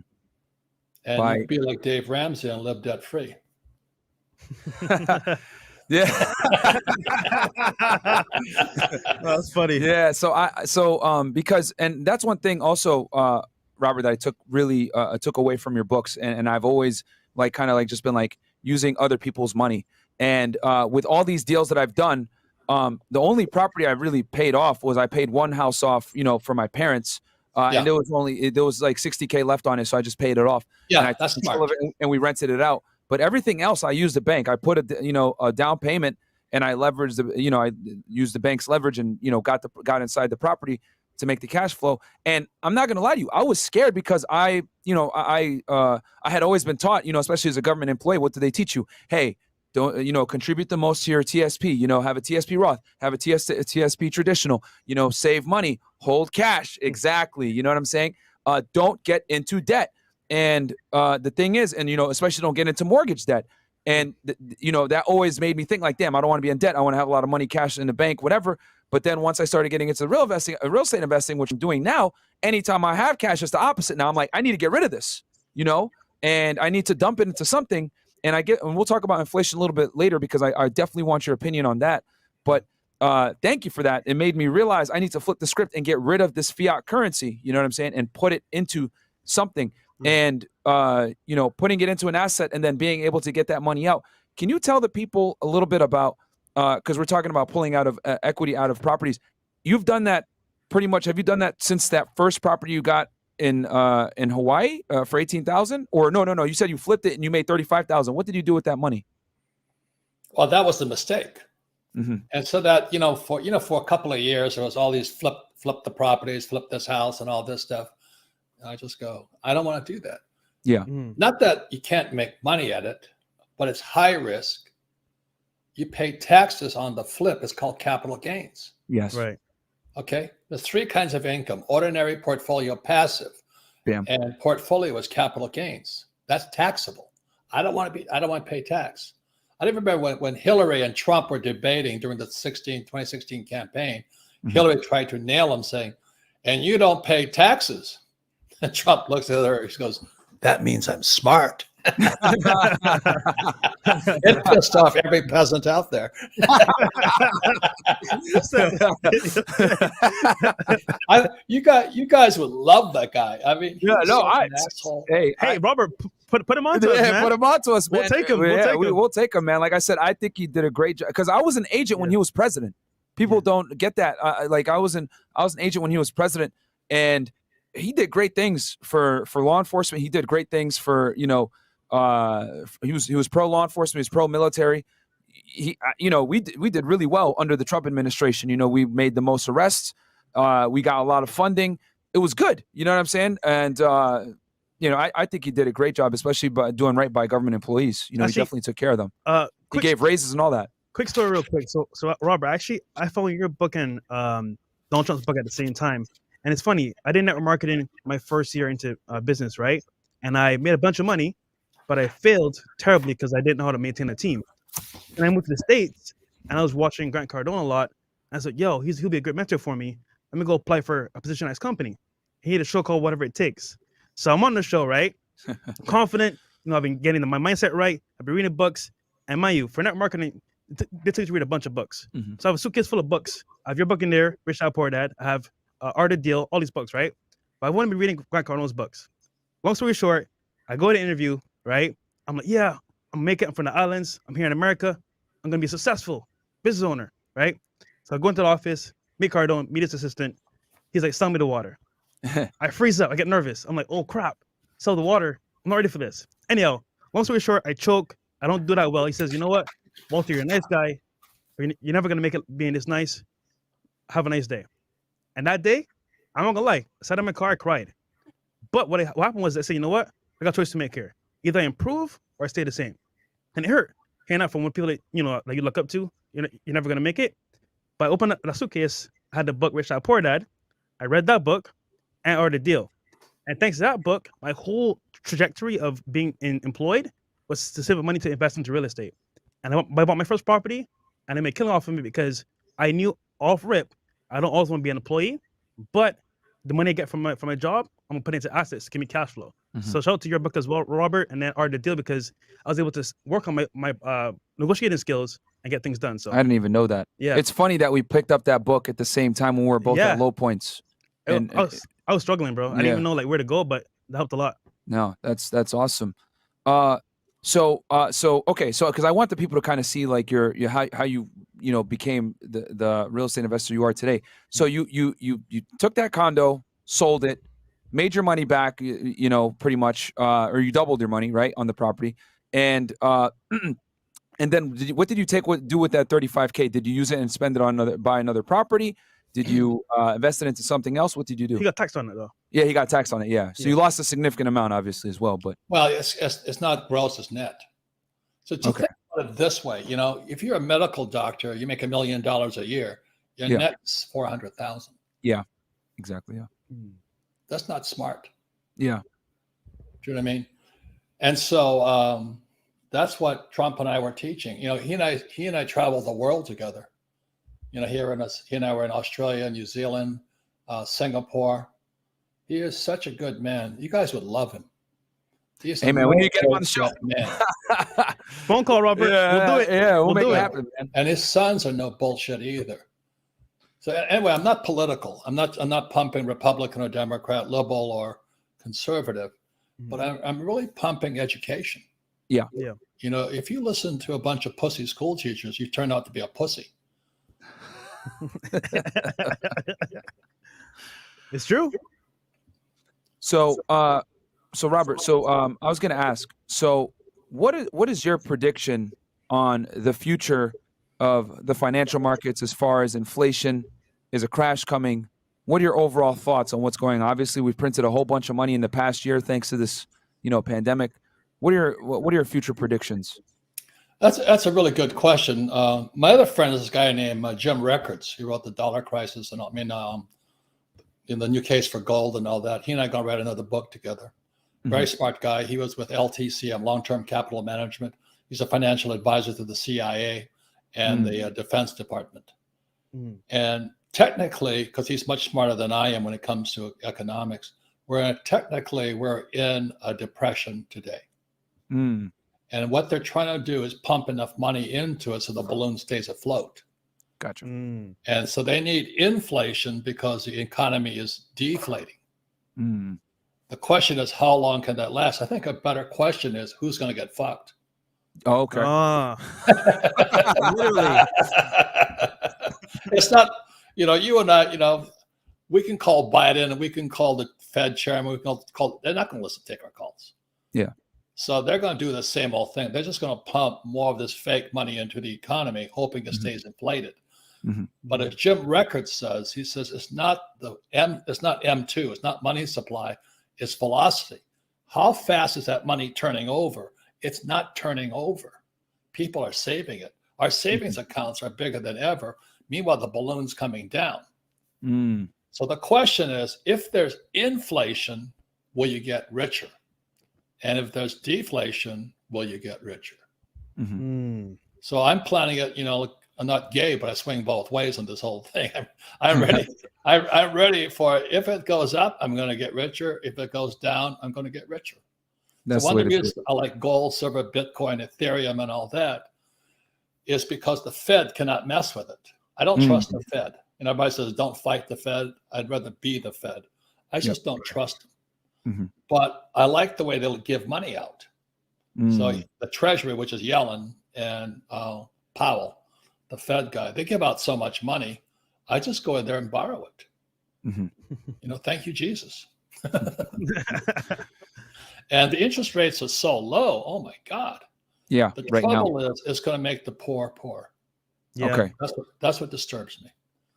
And you be like Dave Ramsey and live debt free. Yeah. That's funny. Yeah. So because, and that's one thing also, Robert, that I took away from your books. And I've always like kind of like just been like using other people's money. And with all these deals that I've done, the only property I really paid off was I paid one house off, for my parents. And there was like $60K left on it. So I just paid it off. Yeah, and that's smart. And we rented it out. But everything else, I used the bank. I put a down payment, and I leveraged I used the bank's leverage, and got inside the property to make the cash flow. And I'm not gonna lie to you, I was scared because I had always been taught, especially as a government employee, what do they teach you? Hey, don't contribute the most to your TSP. Have a TSP Roth, have a TSP traditional. Save money, hold cash. Exactly. You know what I'm saying? Don't get into debt. And the thing is, and especially don't get into mortgage debt. And that always made me think like, damn, I don't want to be in debt. I want to have a lot of money, cash in the bank, whatever. But then once I started getting into real estate investing, which I'm doing now, anytime I have cash, it's the opposite. Now I'm like, I need to get rid of this, and I need to dump it into something. And we'll talk about inflation a little bit later because I definitely want your opinion on that. But thank you for that. It made me realize I need to flip the script and get rid of this fiat currency, you know what I'm saying, and put it into something. And putting it into an asset and then being able to get that money out. Can you tell the people a little bit about, because we're talking about pulling out of equity out of properties. You've done that pretty much. Have you done that since that first property you got in Hawaii for $18,000? Or no, you said you flipped it and you made $35,000. What did you do with that money? Well, that was the mistake. Mm-hmm. And so that, for a couple of years, there was all these flip the properties, flip this house and all this stuff. I just go, I don't want to do that. Yeah. Not that you can't make money at it, but it's high risk. You pay taxes on the flip. It's called capital gains. Yes. Right. Okay. There's three kinds of income: ordinary, portfolio, passive. Bam. And portfolio is capital gains. That's taxable. I don't want to pay tax. I remember when Hillary and Trump were debating during the 2016 campaign, Hillary tried to nail him saying, and you don't pay taxes. And Trump looks at her, he goes, that means I'm smart. It pissed off every peasant out there. You guys would love that guy. I mean, asshole. Hey, Robert, put him on to us, man. Put him on to us, man. We'll take him. We'll take him, man. Like I said, I think he did a great job because I was an agent when he was president. People don't get that. I was an agent when he was president, and he did great things for law enforcement. He did great things for, he was pro law enforcement. He was pro military. We did really well under the Trump administration. We made the most arrests. We got a lot of funding. It was good. You know what I'm saying? And, I think he did a great job, especially by doing right by government employees. He definitely took care of them. He gave raises and all that. Quick story real quick. So Robert, actually, I follow your book and Donald Trump's book at the same time. And it's funny, I did network marketing my first year into business, right? And I made a bunch of money, but I failed terribly because I didn't know how to maintain a team. And I moved to the States, and I was watching Grant Cardone a lot. And I said, he'll be a great mentor for me. Let me go apply for a position at his company. He had a show called Whatever It Takes. So I'm on the show, right? I'm confident. I've been getting my mindset right. I've been reading books. And mind you, for network marketing, they tell you to read a bunch of books. Mm-hmm. So I have a suitcase full of books. I have your book in there, Rich Dad Poor Dad. I have Art of Deal, all these books, right? But I want to be reading Grant Cardone's books. Long story short, I go to the interview, right? I'm like, I'm making it from the islands. I'm here in America. I'm going to be a successful business owner, right? So I go into the office, meet Cardone, meet his assistant. He's like, sell me the water. I freeze up. I get nervous. I'm like, oh, crap. Sell the water. I'm not ready for this. Anyhow, long story short, I choke. I don't do that well. He says, you know what? Walter, you're a nice guy. You're never going to make it being this nice. Have a nice day. And that day, I'm not going to lie. I sat in my car, I cried. But what happened was I said, you know what? I got a choice to make here. Either I improve or I stay the same. And it hurt. Hearing that from one people that, like you look up to, you're never going to make it. But I opened up the suitcase. I had the book, Rich Dad Poor Dad. I read that book and Art of Deal. And thanks to that book, my whole trajectory of being employed was to save money to invest into real estate. And I bought my first property, and they made killing off of me because I knew off rip I don't always want to be an employee, but the money I get from my job, I'm gonna put it into assets, give me cash flow. So shout out to your book as well, Robert, and then Art the Deal, because I was able to work on my negotiating skills and get things done. So I didn't even know that. Yeah. It's funny that we picked up that book at the same time when we were both Yeah. at low points. And I was struggling, bro. I didn't Yeah. even know like where to go, but that helped a lot. no, that's awesome. So okay, so because I want the people to kind of see like your how you became the real estate investor you are today. So you took that condo, sold it, made your money back, pretty much, or you doubled your money, right, on the property, and and then what did you do with that $35K? Did you use it and spend it on buy another property? Did you invest it into something else? What did you do? He got taxed on it though. Yeah, he got taxed on it. Yeah, so you lost a significant amount, obviously, as well. But Well, it's not gross, it's net. So just think about it this way, if you're a medical doctor, you make $1 million a year, your net is 400,000. Yeah, exactly. Yeah, That's not smart. yeah. Do you know what I mean? And so that's what Trump and I were teaching. He and I traveled the world together. He and I were in Australia, New Zealand, Singapore. He is such a good man. You guys would love him. Hey man, when you get him on the show, man. Phone call, Robert. We'll do it. Yeah, we'll make do it it. happen, man. And his sons are no bullshit either. So anyway, I'm not political. I'm not pumping Republican or Democrat, liberal or conservative, but I'm really pumping education. Yeah. Yeah. If you listen to a bunch of pussy school teachers, you turn out to be a pussy. It's true. So Robert, I was going to ask, so what is your prediction on the future of the financial markets as far as inflation? Is a crash coming? What are your overall thoughts on what's going on? Obviously, we've printed a whole bunch of money in the past year thanks to this, pandemic. What are your future predictions? That's a really good question. My other friend is this guy named Jim Rickards. He wrote The Dollar Crisis and in the new case for gold and all that. He and I are going to write another book together. Very smart guy. He was with LTCM, Long-Term Capital Management. He's a financial advisor to the CIA and the Defense Department. And technically, because he's much smarter than I am when it comes to economics, we're in a depression today. And what they're trying to do is pump enough money into it so the balloon stays afloat. Gotcha. And so they need inflation because the economy is deflating. The question is, how long can that last? I think a better question is, who's going to get fucked? Oh, okay. Literally. It's not, you and I, we can call Biden and we can call the Fed chairman. We can call, they're not going to listen to take our calls. Yeah. So they're going to do the same old thing. They're just going to pump more of this fake money into the economy, hoping it stays inflated. But as Jim Rickards says, he says it's not M2, it's not money supply, it's velocity. How fast is that money turning over? It's not turning over. People are saving it. Our savings accounts are bigger than ever. Meanwhile, the balloon's coming down. So the question is, if there's inflation, will you get richer? And if there's deflation, will you get richer? So I'm planning it, I'm not gay, but I swing both ways on this whole thing. I'm ready. I'm ready for it. If it goes up, I'm going to get richer. If it goes down, I'm going to get richer. That's so one of the reasons I like gold, silver, Bitcoin, Ethereum, and all that is because the Fed cannot mess with it. I don't trust the Fed. And everybody says, don't fight the Fed. I'd rather be the Fed. I just don't trust them. But I like the way they'll give money out. So the Treasury, which is Yellen and Powell, the Fed guy, they give out so much money. I just go in there and borrow it. Thank you, Jesus. And the interest rates are so low. Oh my God. Yeah. The right trouble now. is it's going to make the poor poor. Yeah. Okay. That's what disturbs me.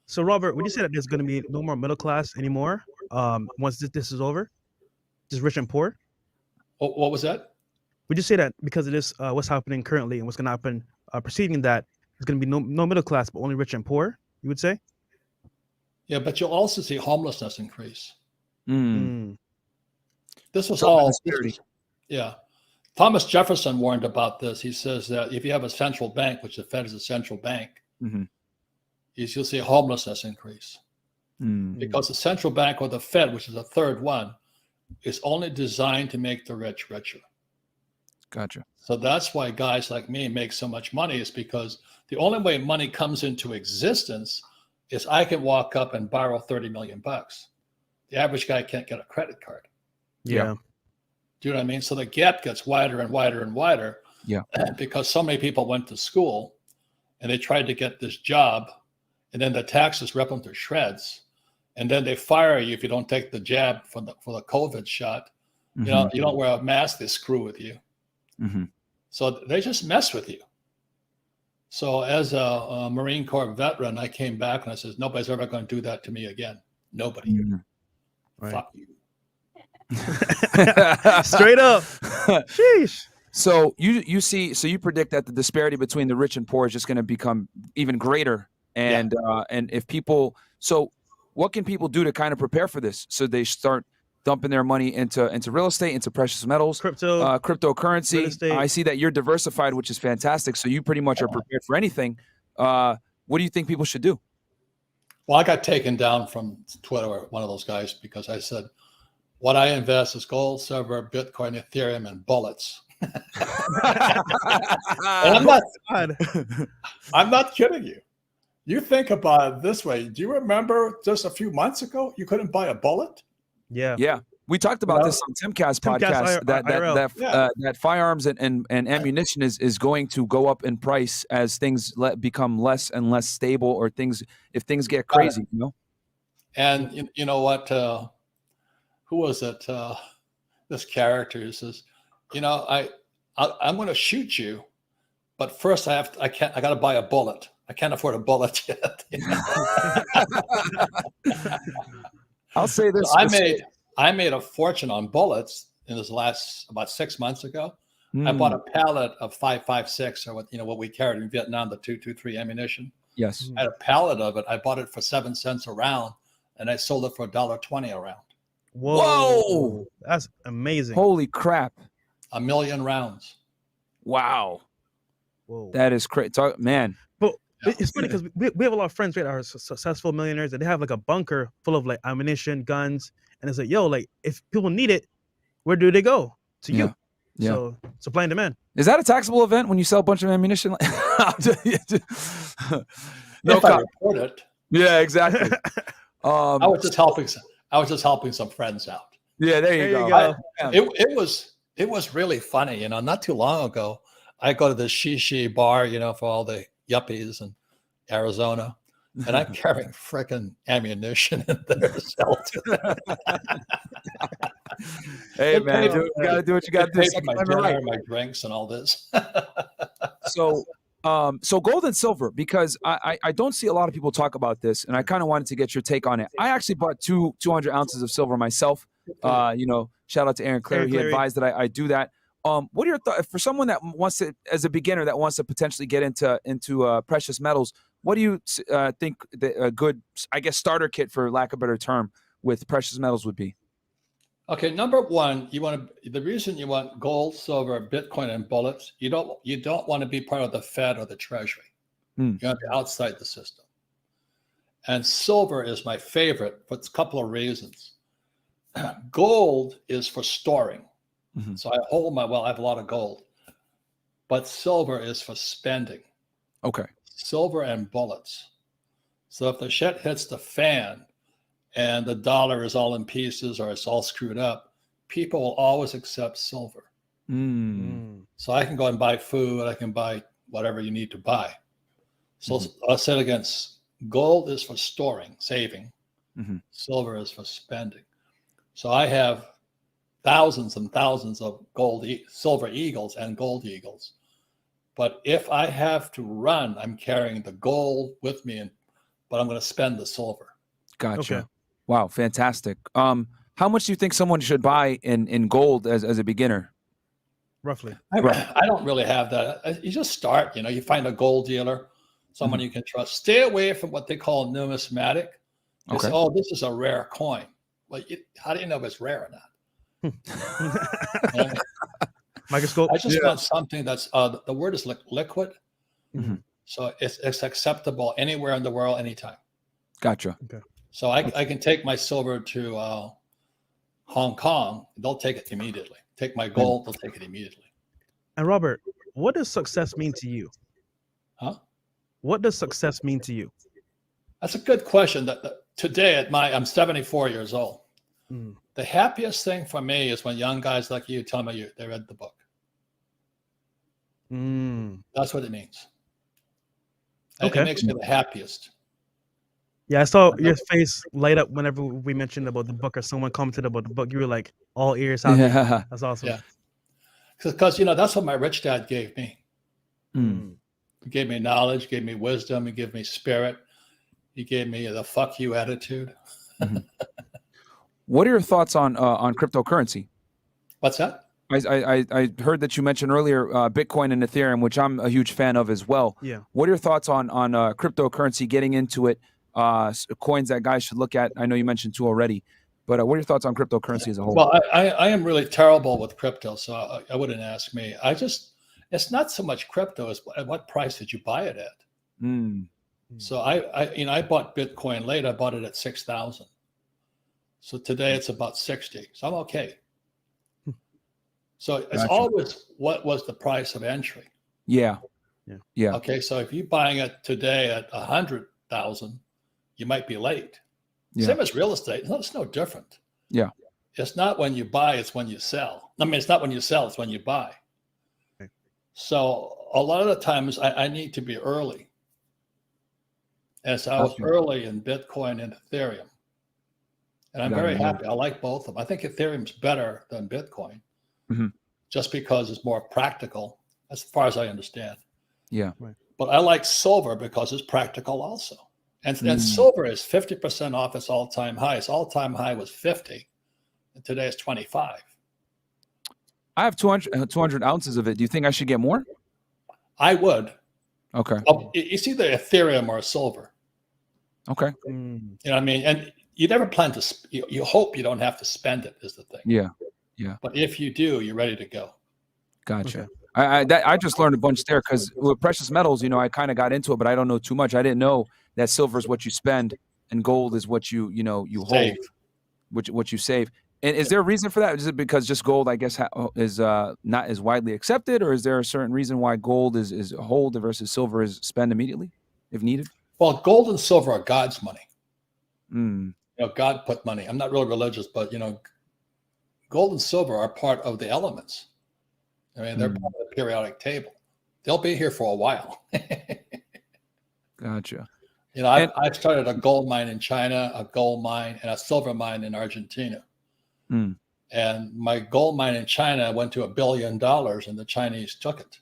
So Robert, would you say that there's going to be no more middle class anymore once this is over? Just rich and poor? What was that? Would you say that because of this, what's happening currently and what's going to happen preceding that, there's going to be no middle class, but only rich and poor, you would say? Yeah, but you'll also see homelessness increase. This was So all, security. Thomas Jefferson warned about this. He says that if you have a central bank, which the Fed is a central bank, you'll see homelessness increase. Because the central bank or the Fed, which is the third one, is only designed to make the rich richer. Gotcha. So that's why guys like me make so much money, is because the only way money comes into existence is I can walk up and borrow 30 million bucks. The average guy can't get a credit card. Yeah. Do you know what I mean? So the gap gets wider and wider and wider. Yeah. Because so many people went to school and they tried to get this job, and then the taxes rip them to shreds, and then they fire you if you don't take the jab for the COVID shot. You know, you don't wear a mask, they screw with you. So they just mess with you. So as a Marine Corps veteran, I came back and I said, nobody's ever going to do that to me again. Nobody. Right. Fuck you. Straight up. Sheesh. So you predict that the disparity between the rich and poor is just going to become even greater. And if people, so what can people do to kind of prepare for this? So they start dumping their money into real estate, into precious metals, cryptocurrency. Real estate. I see that you're diversified, which is fantastic. So you pretty much are prepared for anything. What do you think people should do? Well, I got taken down from Twitter, one of those guys, because I said, what I invest is gold, silver, Bitcoin, Ethereum, and bullets. And I'm not kidding you. You think about it this way. Do you remember just a few months ago, you couldn't buy a bullet? Yeah. We talked about this on Timcast podcast, that firearms and ammunition is going to go up in price as things become less and less stable, or if things get crazy, you know? And you know what, who was it? This character says, you know, I'm going to shoot you, but first I got to buy a bullet. I can't afford a bullet yet. I'll say this: so I made a fortune on bullets in this last about 6 months ago. I bought a pallet of 5.56, or what we carried in Vietnam, the 223 ammunition. Yes, I had a pallet of it. I bought it for 7 cents a round, and I sold it for $1.20 a round. Whoa, that's amazing! Holy crap! 1 million rounds. Wow. Whoa, that is crazy, man. But it's funny because we have a lot of friends, right, that are successful millionaires, and they have like a bunker full of like ammunition, guns, and it's like, yo, like if people need it, where do they go? To you. Yeah. So supply and demand. Is that a taxable event when you sell a bunch of ammunition? No, if I report it. Yeah, exactly. I was just helping some friends out. Yeah, there you go. It was really funny, not too long ago, I go to the shishi bar, for all the yuppies in Arizona, and I'm carrying freaking ammunition in there to sell to them. Hey man, you gotta do what you gotta do. My dinner, my drinks, and all this. So gold and silver, because I don't see a lot of people talk about this, and I kind of wanted to get your take on it. I actually bought 200 ounces of silver myself. Shout out to Aaron Clary. He advised that I do that. What are your thoughts for someone that wants to, as a beginner, that wants to potentially get into precious metals? What do you think a good, I guess, starter kit, for lack of a better term, with precious metals would be? Okay, number one, the reason you want gold, silver, Bitcoin, and bullets, you don't want to be part of the Fed or the Treasury. You want to be outside the system. And silver is my favorite for a couple of reasons. Gold is for storing. So I have a lot of gold, but silver is for spending. Okay. Silver and bullets. So if the shit hits the fan and the dollar is all in pieces or it's all screwed up, people will always accept silver. So I can go and buy food. I can buy whatever you need to buy. So I'll say it again. Gold is for storing, saving. Silver is for spending. So I have thousands and thousands of silver eagles and gold eagles. But if I have to run, I'm carrying the gold with me, but I'm going to spend the silver. Gotcha. Okay. Wow, fantastic. How much do you think someone should buy in gold as a beginner? Roughly. I don't really have that. You just start, you find a gold dealer, someone you can trust. Stay away from what they call numismatic. They say, oh, this is a rare coin. Well, how do you know if it's rare or not? Microscope. I just want something that's the word is liquid, so it's acceptable anywhere in the world, anytime. Gotcha. Okay. So I can take my silver to Hong Kong; they'll take it immediately. Take my gold; they'll take it immediately. And Robert, what does success mean to you? Huh? What does success mean to you? That's a good question. Today I'm 74 years old. The happiest thing for me is when young guys like you tell me they read the book. That's what it means. Okay. It makes me the happiest. Yeah, I saw your face light up whenever we mentioned about the book or someone commented about the book. You were like all ears. Happy. Yeah. That's awesome. Yeah. Because, that's what my rich dad gave me. He gave me knowledge, gave me wisdom, he gave me spirit. He gave me the fuck you attitude. What are your thoughts on cryptocurrency? What's that? I heard that you mentioned earlier Bitcoin and Ethereum, which I'm a huge fan of as well. Yeah. What are your thoughts on cryptocurrency, getting into it, coins that guys should look at? I know you mentioned 2 already, but what are your thoughts on cryptocurrency as a whole? Well, I am really terrible with crypto, so I wouldn't ask me. It's not so much crypto as at what price did you buy it at? So I bought Bitcoin late. I bought it at 6,000. So today it's about 60. So I'm okay. So it's always what was the price of entry. Yeah. Okay, so if you're buying it today at 100,000, you might be late. Same as real estate. It's no different. Yeah. It's not when you buy, it's when you sell. I mean, it's not when you sell, it's when you buy. Okay. So a lot of the times I need to be early. As I was early in Bitcoin and Ethereum. And I'm very happy. I like both of them. I think Ethereum's better than Bitcoin just because it's more practical as far as I understand. Yeah. Right. But I like silver because it's practical also. And silver is 50% off its all-time high. Its all-time high was 50. And today it's 25. I have 200 ounces of it. Do you think I should get more? I would. Okay. It's either Ethereum or silver. Okay. You know what I mean? And you never plan to, you hope you don't have to spend it is the thing. Yeah. Yeah. But if you do, you're ready to go. Gotcha. Okay. I just learned a bunch there because with precious metals, I kind of got into it, but I don't know too much. I didn't know that silver is what you spend and gold is what you hold, what you save. And is there a reason for that? Is it because just gold, I guess, is not as widely accepted, or is there a certain reason why gold is hold versus silver is spend immediately if needed? Well, gold and silver are God's money. God put money. I'm not really religious, but gold and silver are part of the elements. I mean, they're part of the periodic table. They'll be here for a while. Gotcha. I started a gold mine in China, a gold mine, and a silver mine in Argentina. And my gold mine in China went to $1 billion, and the Chinese took it.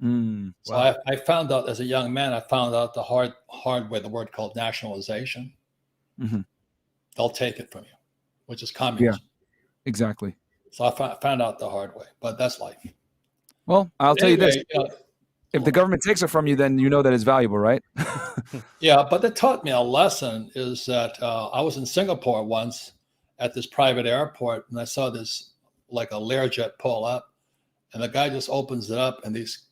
So I found out as a young man, I found out the hard way, the word called nationalization. They'll take it from you, which is communism. Yeah, exactly. So I found out the hard way, but that's life. Well, I'll tell you this. If the government takes it from you, then you know that it's valuable, right? Yeah, but that taught me a lesson is that I was in Singapore once at this private airport, and I saw this, like a Learjet pull up, and the guy just opens it up, and these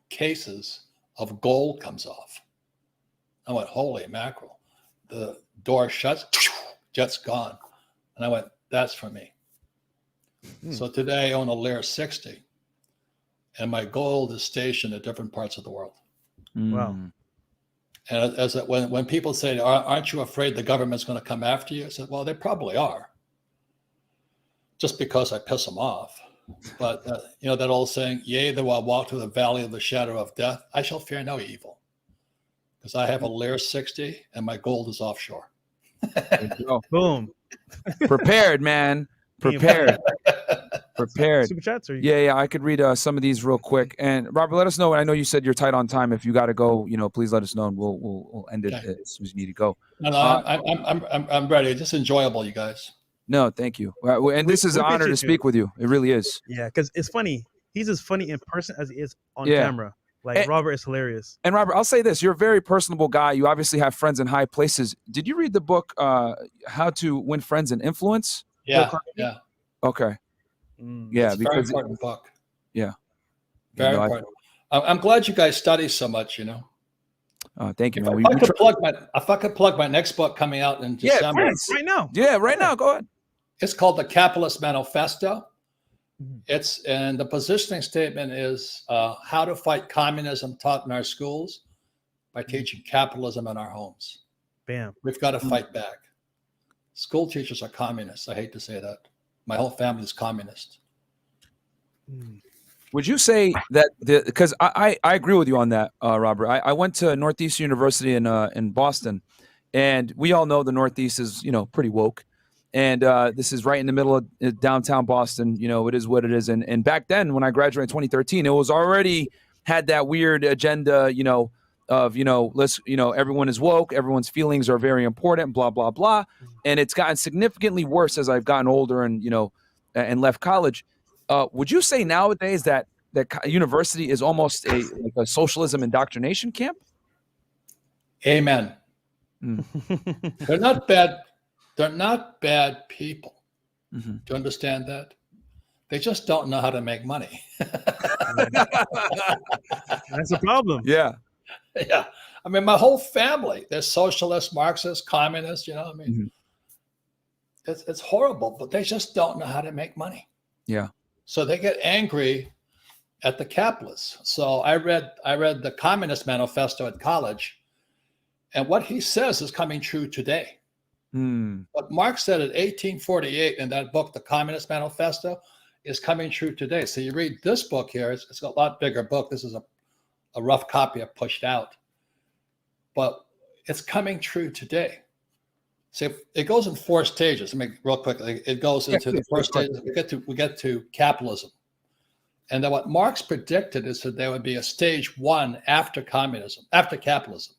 cases of gold comes off. I went, holy mackerel. The door shuts, jet's gone. And I went, that's for me. So today I own a Lear 60, and my gold is stationed at different parts of the world. Wow. And when people say, aren't you afraid the government's going to come after you? I said, well, they probably are. Just because I piss them off. But, that old saying, yea, though I walk through the valley of the shadow of death, I shall fear no evil. Because I have a Lear 60 and my gold is offshore. Boom. Prepared, man. Prepared. Prepared. Super chats? Or Yeah. I could read some of these real quick. And Robert, let us know. I know you said you're tight on time. If you got to go, please let us know, and we'll end it as soon as you need to go. No, I'm ready. It's just enjoyable, you guys. No, thank you. And this is an honor to speak with you. It really is. Yeah, because it's funny. He's as funny in person as he is on camera. Like, Robert is hilarious. And Robert, I'll say this. You're a very personable guy. You obviously have friends in high places. Did you read the book, How to Win Friends and Influence? Yeah. Okay. Yeah, It's a very important book. Yeah. Very important. I'm glad you guys study so much, Thank you, man. If I could plug my next book coming out in December. Right now. Yeah, right now. Go ahead. It's called The Capitalist Manifesto. Mhm. And the positioning statement is how to fight communism taught in our schools by teaching capitalism in our homes. Bam. We've got to fight back. School teachers are communists. I hate to say that. My whole family is communist. Would you say that because I agree with you on that, Robert. I went to Northeast University in Boston, and we all know the Northeast is pretty woke, and this is right in the middle of downtown Boston. It is what it is. And back then, when I graduated in 2013, it was already had that weird agenda, of let's everyone is woke, everyone's feelings are very important, blah blah blah, and it's gotten significantly worse as I've gotten older and and left college. Would you say nowadays that university is almost like a socialism indoctrination camp? Amen. They're not bad. They're not bad people. Do you understand that? They just don't know how to make money. That's a problem. Yeah. Yeah. I mean, my whole family, they're socialists, Marxists, communists, it's horrible, but they just don't know how to make money. Yeah. So they get angry at the capitalists. So I read the Communist Manifesto at college, and what he says is coming true today. What Marx said in 1848 in that book, The Communist Manifesto, is coming true today. So you read this book here, it's a lot bigger book. This is a rough copy I pushed out, but it's coming true today. So it goes in 4 stages. I mean, real quickly, it goes into the first stage. We get to capitalism, and then what Marx predicted is that there would be a stage 1 after communism, after capitalism.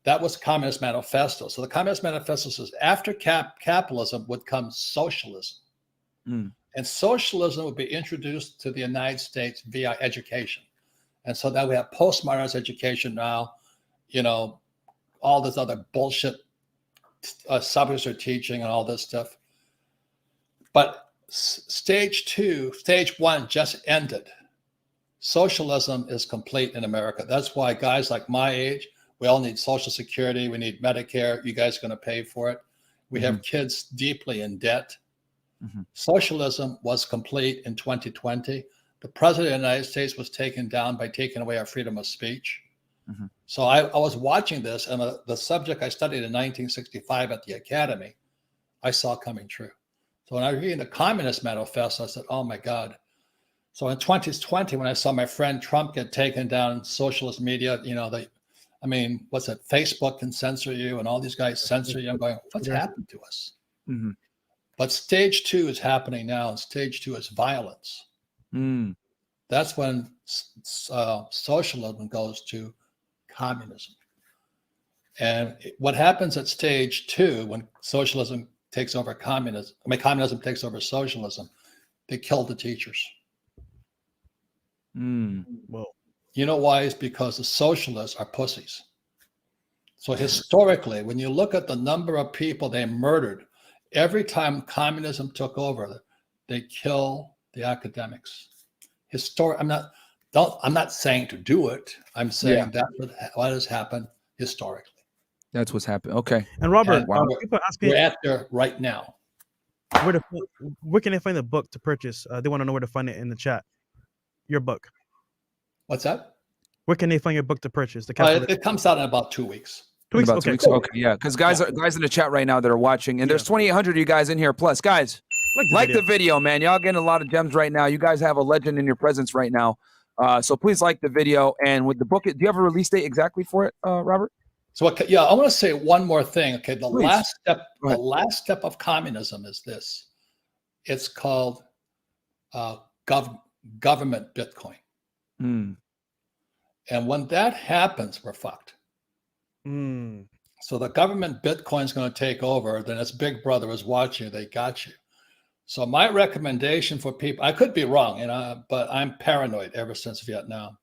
That was the Communist Manifesto. So the Communist Manifesto says after capitalism would come socialism, and socialism would be introduced to the United States via education, and so that we have postmodernist education now. All this other bullshit. Subjects are teaching and all this stuff. But stage 1 just ended. Socialism is complete in America. That's why guys like my age, we all need Social Security. We need Medicare. You guys are going to pay for it. We have kids deeply in debt. Socialism was complete in 2020. The president of the United States was taken down by taking away our freedom of speech. So I was watching this, and the subject I studied in 1965 at the academy, I saw coming true. So when I was reading the Communist Manifesto, I said, oh my God. So in 2020, when I saw my friend Trump get taken down, socialist media, what's it? Facebook can censor you, and all these guys censor you. I'm going, what's happened to us? But stage 2 is happening now, and stage 2 is violence. That's when socialism goes to communism. And what happens at stage 2 when socialism takes over communism takes over socialism, they kill the teachers. Well, you know why? It's because the socialists are pussies. So historically, when you look at the number of people they murdered, every time communism took over, they kill the academics. I'm not saying to do it. I'm saying that's what has happened historically. That's what's happened. Okay. And Robert, people asking, we're at there right now. Where can they find the book to purchase? They want to know where to find it in the chat. Your book. What's that? Where can they find your book to purchase? It comes out in about 2 weeks. 2 weeks. About Okay. 2 weeks. Cool. Okay. Yeah. Because guys in the chat right now that are watching, and there's 2,800 of you guys in here. Plus, guys, like the video, man. Y'all getting a lot of gems right now. You guys have a legend in your presence right now. So please like the video. And with the book, do you have a release date exactly for it, Robert? So I want to say one more thing. Okay, the last step of communism is this. It's called government Bitcoin. And when that happens, we're fucked. So the government Bitcoin is going to take over. Then its big brother is watching you. They got you. So my recommendation for people, I could be wrong, but I'm paranoid ever since Vietnam,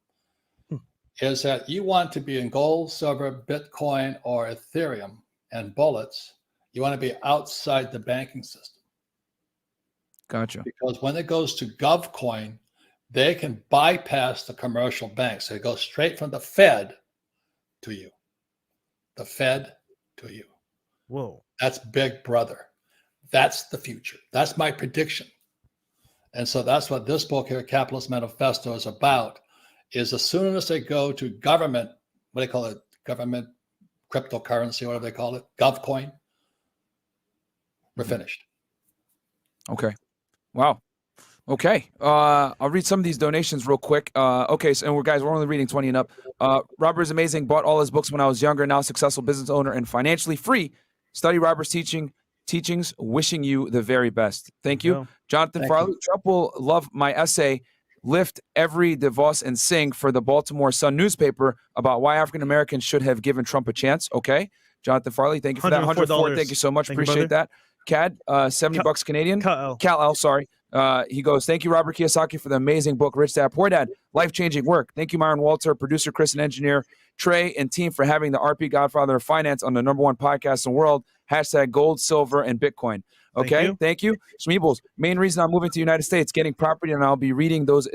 is that you want to be in gold, silver, Bitcoin, or Ethereum and bullets. You want to be outside the banking system. Gotcha. Because when it goes to GovCoin, they can bypass the commercial banks. So it goes straight from the Fed to you. The Fed to you. Whoa. That's Big Brother. That's the future. That's my prediction. And so that's what this book here, Capitalist Manifesto, is about, is as soon as they go to government, what do they call it? Government cryptocurrency, whatever they call it, GovCoin, we're finished. Okay. Wow. Okay. I'll read some of these donations real quick. Okay. So, and we're only reading 20 and up. Robert is amazing. Bought all his books when I was younger. Now successful business owner and financially free. Study Robert's teachings. Wishing you the very best. Thank you. Jonathan Farley. Trump will love my essay. Lift every DeVos and sing for the Baltimore Sun newspaper about why African Americans should have given Trump a chance. Okay. Jonathan Farley. Thank you for that. $104. Thank you so much. Appreciate that. CAD, $70 Canadian. Cal-El, sorry. He goes, thank you, Robert Kiyosaki, for the amazing book, Rich Dad, Poor Dad, life-changing work. Thank you, Myron Walter, producer Chris and engineer Trey and team for having the RP Godfather of Finance on the #1 podcast in the world. # gold, silver, and Bitcoin. Okay, thank you. Schmeebles, main reason I'm moving to the United States, getting property, and I'll be reading those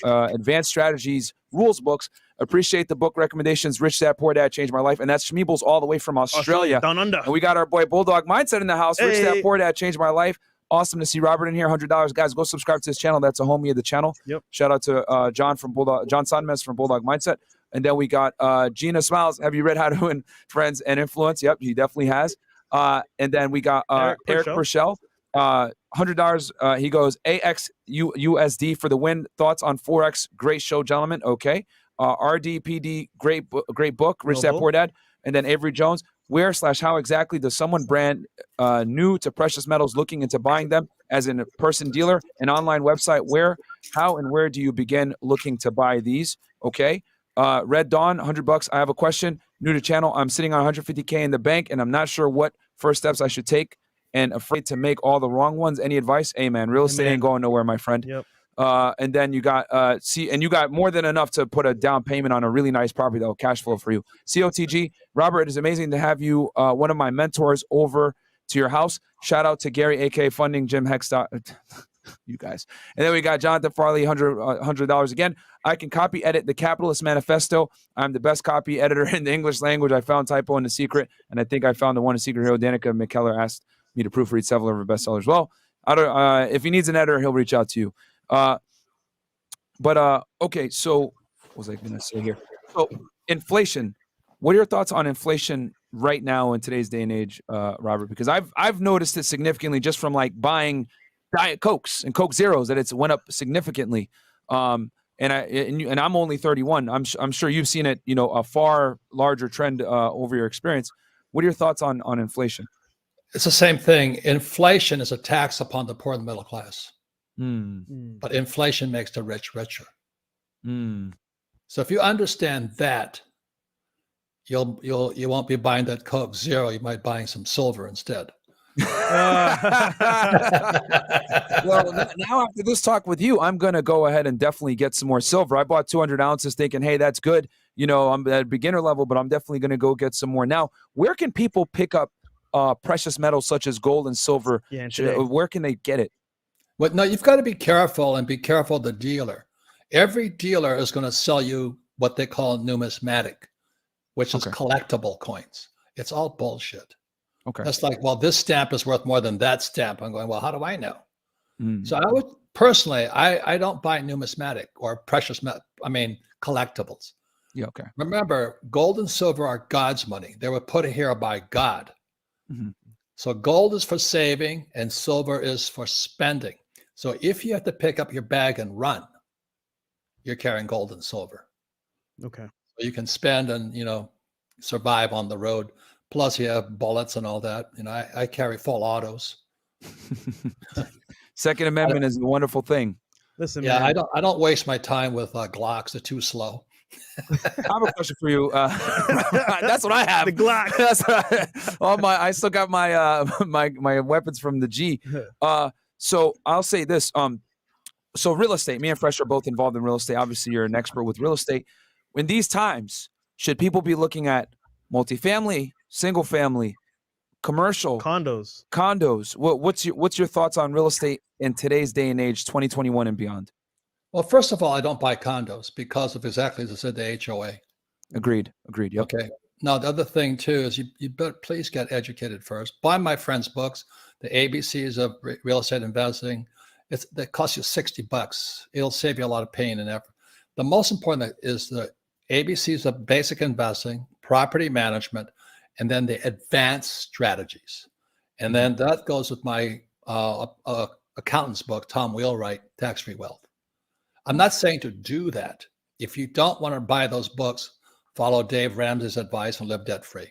advanced strategies rules books. Appreciate the book recommendations. Rich Dad, Poor Dad changed my life. And that's Schmeebles all the way from Australia. Down under. And we got our boy Bulldog Mindset in the house. Rich Dad, Poor Dad changed my life. Awesome to see Robert in here. $100. Guys, go subscribe to his channel. That's a homie of the channel. Yep. Shout out to John Sonmez from Bulldog Mindset. And then we got Gina Smiles. Have you read How to Win Friends and Influence? Yep, he definitely has. And then we got Eric Purcell. $100. He goes AXUSD for the win. Thoughts on Forex? Great show, gentlemen. Okay. RDPD, great book. Rich Dad, Poor Dad. And then Avery Jones. Where/how exactly does someone brand new to precious metals looking into buying them as in a person dealer, an online website? Where, how, and where do you begin looking to buy these? Okay. Red Dawn, $100. I have a question. New to channel. I'm sitting on $150K in the bank and I'm not sure what first steps I should take and afraid to make all the wrong ones. Any advice? Hey man, real estate ain't going nowhere, my friend. Yep. And then you got you got more than enough to put a down payment on a really nice property that will cash flow for you. COTG, Robert, it is amazing to have you, one of my mentors, over to your house. Shout out to Gary, aka Funding, Jim Hex. You guys. And then we got Jonathan Farley, $100 again. I can copy edit the Capitalist Manifesto. I'm the best copy editor in the English language. I found typo in The Secret, and I think I found the one in Secret Hero. Danica McKellar asked me to proofread several of her bestsellers. Well, I don't. If he needs an editor, he'll reach out to you. Okay, so what was I going to say here? So inflation, what are your thoughts on inflation right now in today's day and age, Robert? Because I've noticed it significantly just from like buying Diet Cokes and Coke Zeros that it's went up significantly. And I'm only 31. I'm sure you've seen it, a far larger trend over your experience. What are your thoughts on inflation? It's the same thing. Inflation is a tax upon the poor and the middle class. But inflation makes the rich richer. So if you understand that, you won't be buying that Coke Zero. You might be buying some silver instead. Well, now after this talk with you, I'm going to go ahead and definitely get some more silver. I bought 200 ounces thinking, hey, that's good. I'm at beginner level, but I'm definitely going to go get some more. Now, where can people pick up precious metals such as gold and silver? Where can they get it? Well, no, you've got to be careful and be careful of the dealer. Every dealer is going to sell you what they call numismatic, which is collectible coins. It's all bullshit. Okay. That's like, well, this stamp is worth more than that stamp. I'm going, well, how do I know? So I would personally, I don't buy numismatic or precious collectibles. Yeah. Okay. Remember, gold and silver are God's money. They were put here by God. So gold is for saving and silver is for spending. So if you have to pick up your bag and run, you're carrying gold and silver. Okay. So you can spend and, survive on the road. Plus you have bullets and all that. I carry full autos. Second Amendment is a wonderful thing. Listen, yeah, man. I don't waste my time with Glocks. They're too slow. I have a question for you. That's what I have. The Glock. That's what I still got my my weapons from the G. So I'll say this. So real estate. Me and Fresh are both involved in real estate. Obviously, you're an expert with real estate. In these times, should people be looking at multifamily, single family, Commercial. Condos. What's your thoughts on real estate in today's day and age, 2021 and beyond? Well, first of all, I don't buy condos because of exactly as I said, the HOA. Agreed. Yep. Okay. Now, the other thing too is you better please get educated first. Buy my friend's books, the ABCs of real estate investing. That costs you $60. It'll save you a lot of pain and effort. The most important is the ABCs of basic investing, property management, and then the advanced strategies. And then that goes with my accountant's book, Tom Wheelwright, Tax-Free Wealth. I'm not saying to do that. If you don't want to buy those books, follow Dave Ramsey's advice and live debt-free.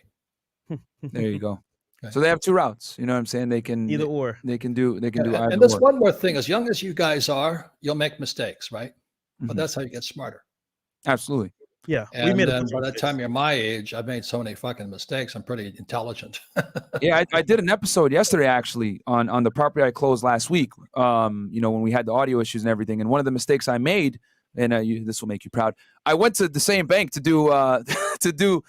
There you go. Okay. So they have two routes. You know what I'm saying? They can Either or. They can do either. And there's one more thing. As young as you guys are, you'll make mistakes, right? But that's how you get smarter. Absolutely. Yeah. And then by the time you're my age, I've made so many fucking mistakes. I'm pretty intelligent. Yeah, I did an episode yesterday actually on the property I closed last week. When we had the audio issues and everything, and one of the mistakes I made, and this will make you proud. I went to the same bank to do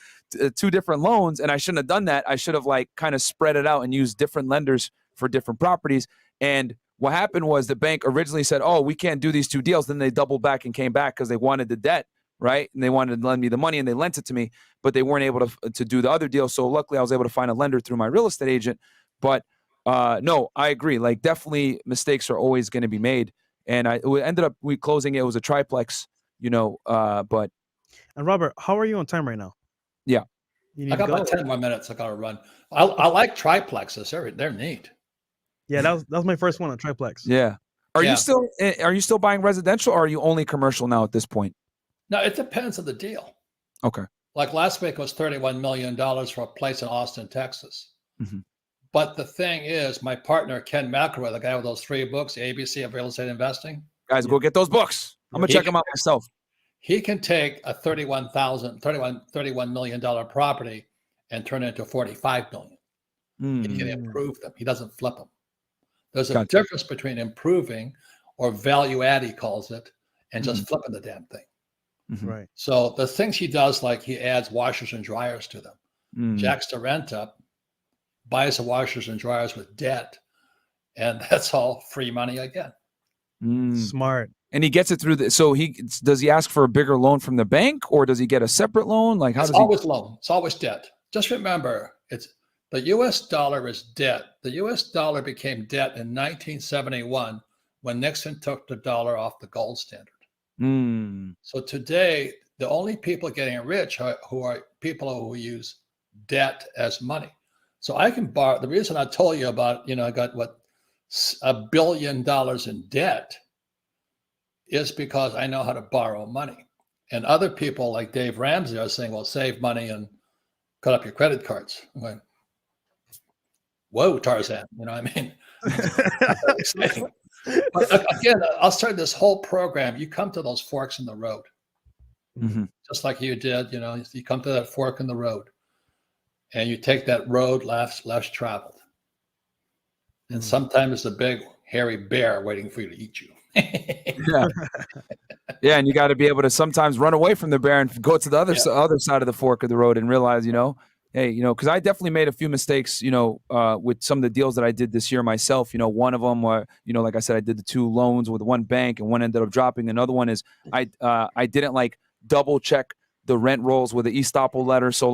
two different loans, and I shouldn't have done that. I should have kind of spread it out and used different lenders for different properties. And what happened was the bank originally said, "Oh, we can't do these two deals." Then they doubled back and came back because they wanted the debt, right? And they wanted to lend me the money, and they lent it to me, but they weren't able to do the other deal. So luckily, I was able to find a lender through my real estate agent. But no, I agree. Definitely mistakes are always going to be made. And we ended up closing it. It was a triplex, but. And Robert, how are you on time right now? Yeah. I got about 10 more minutes. I got to run. I like triplexes. They're neat. Yeah, that was my first one on triplex. Yeah. Are you still buying residential, or are you only commercial now at this point? No, it depends on the deal. Okay. Like last week was $31 million for a place in Austin, Texas. Mm-hmm. But the thing is, my partner, Ken McElroy, the guy with those 3 books, the ABC of Real Estate Investing. Guys, go get those books. I'm going to check them out myself. He can take a $31 million property and turn it into $45 million. He can improve them. He doesn't flip them. There's a difference between improving, or value add, he calls it, and just flipping the damn thing. Mm-hmm. Right. So the things he does, like he adds washers and dryers to them, jacks the rent up, buys the washers and dryers with debt, and that's all free money again. Smart. And he gets it through does he ask for a bigger loan from the bank, or does he get a separate loan? It's always loan. It's always debt. Just remember, the U.S. dollar is debt. The U.S. dollar became debt in 1971 when Nixon took the dollar off the gold standard. So today, the only people getting rich are people who use debt as money. So I can borrow. The reason I told you about, I got $1 billion in debt is because I know how to borrow money. And other people like Dave Ramsey are saying, well, save money and cut up your credit cards. I'm going, whoa, Tarzan, you know what I mean? But again, I'll start this whole program. You come to those forks in the road, just like you did. You come to that fork in the road, and you take that road less traveled. And sometimes it's a big hairy bear waiting for you to eat you. Yeah, and you got to be able to sometimes run away from the bear and go to the other side of the fork of the road and realize, hey, because I definitely made a few mistakes, with some of the deals that I did this year myself. One of them were, like I said, I did the 2 loans with one bank, and one ended up dropping. Another one is I didn't double check the rent rolls with the estoppel letter. So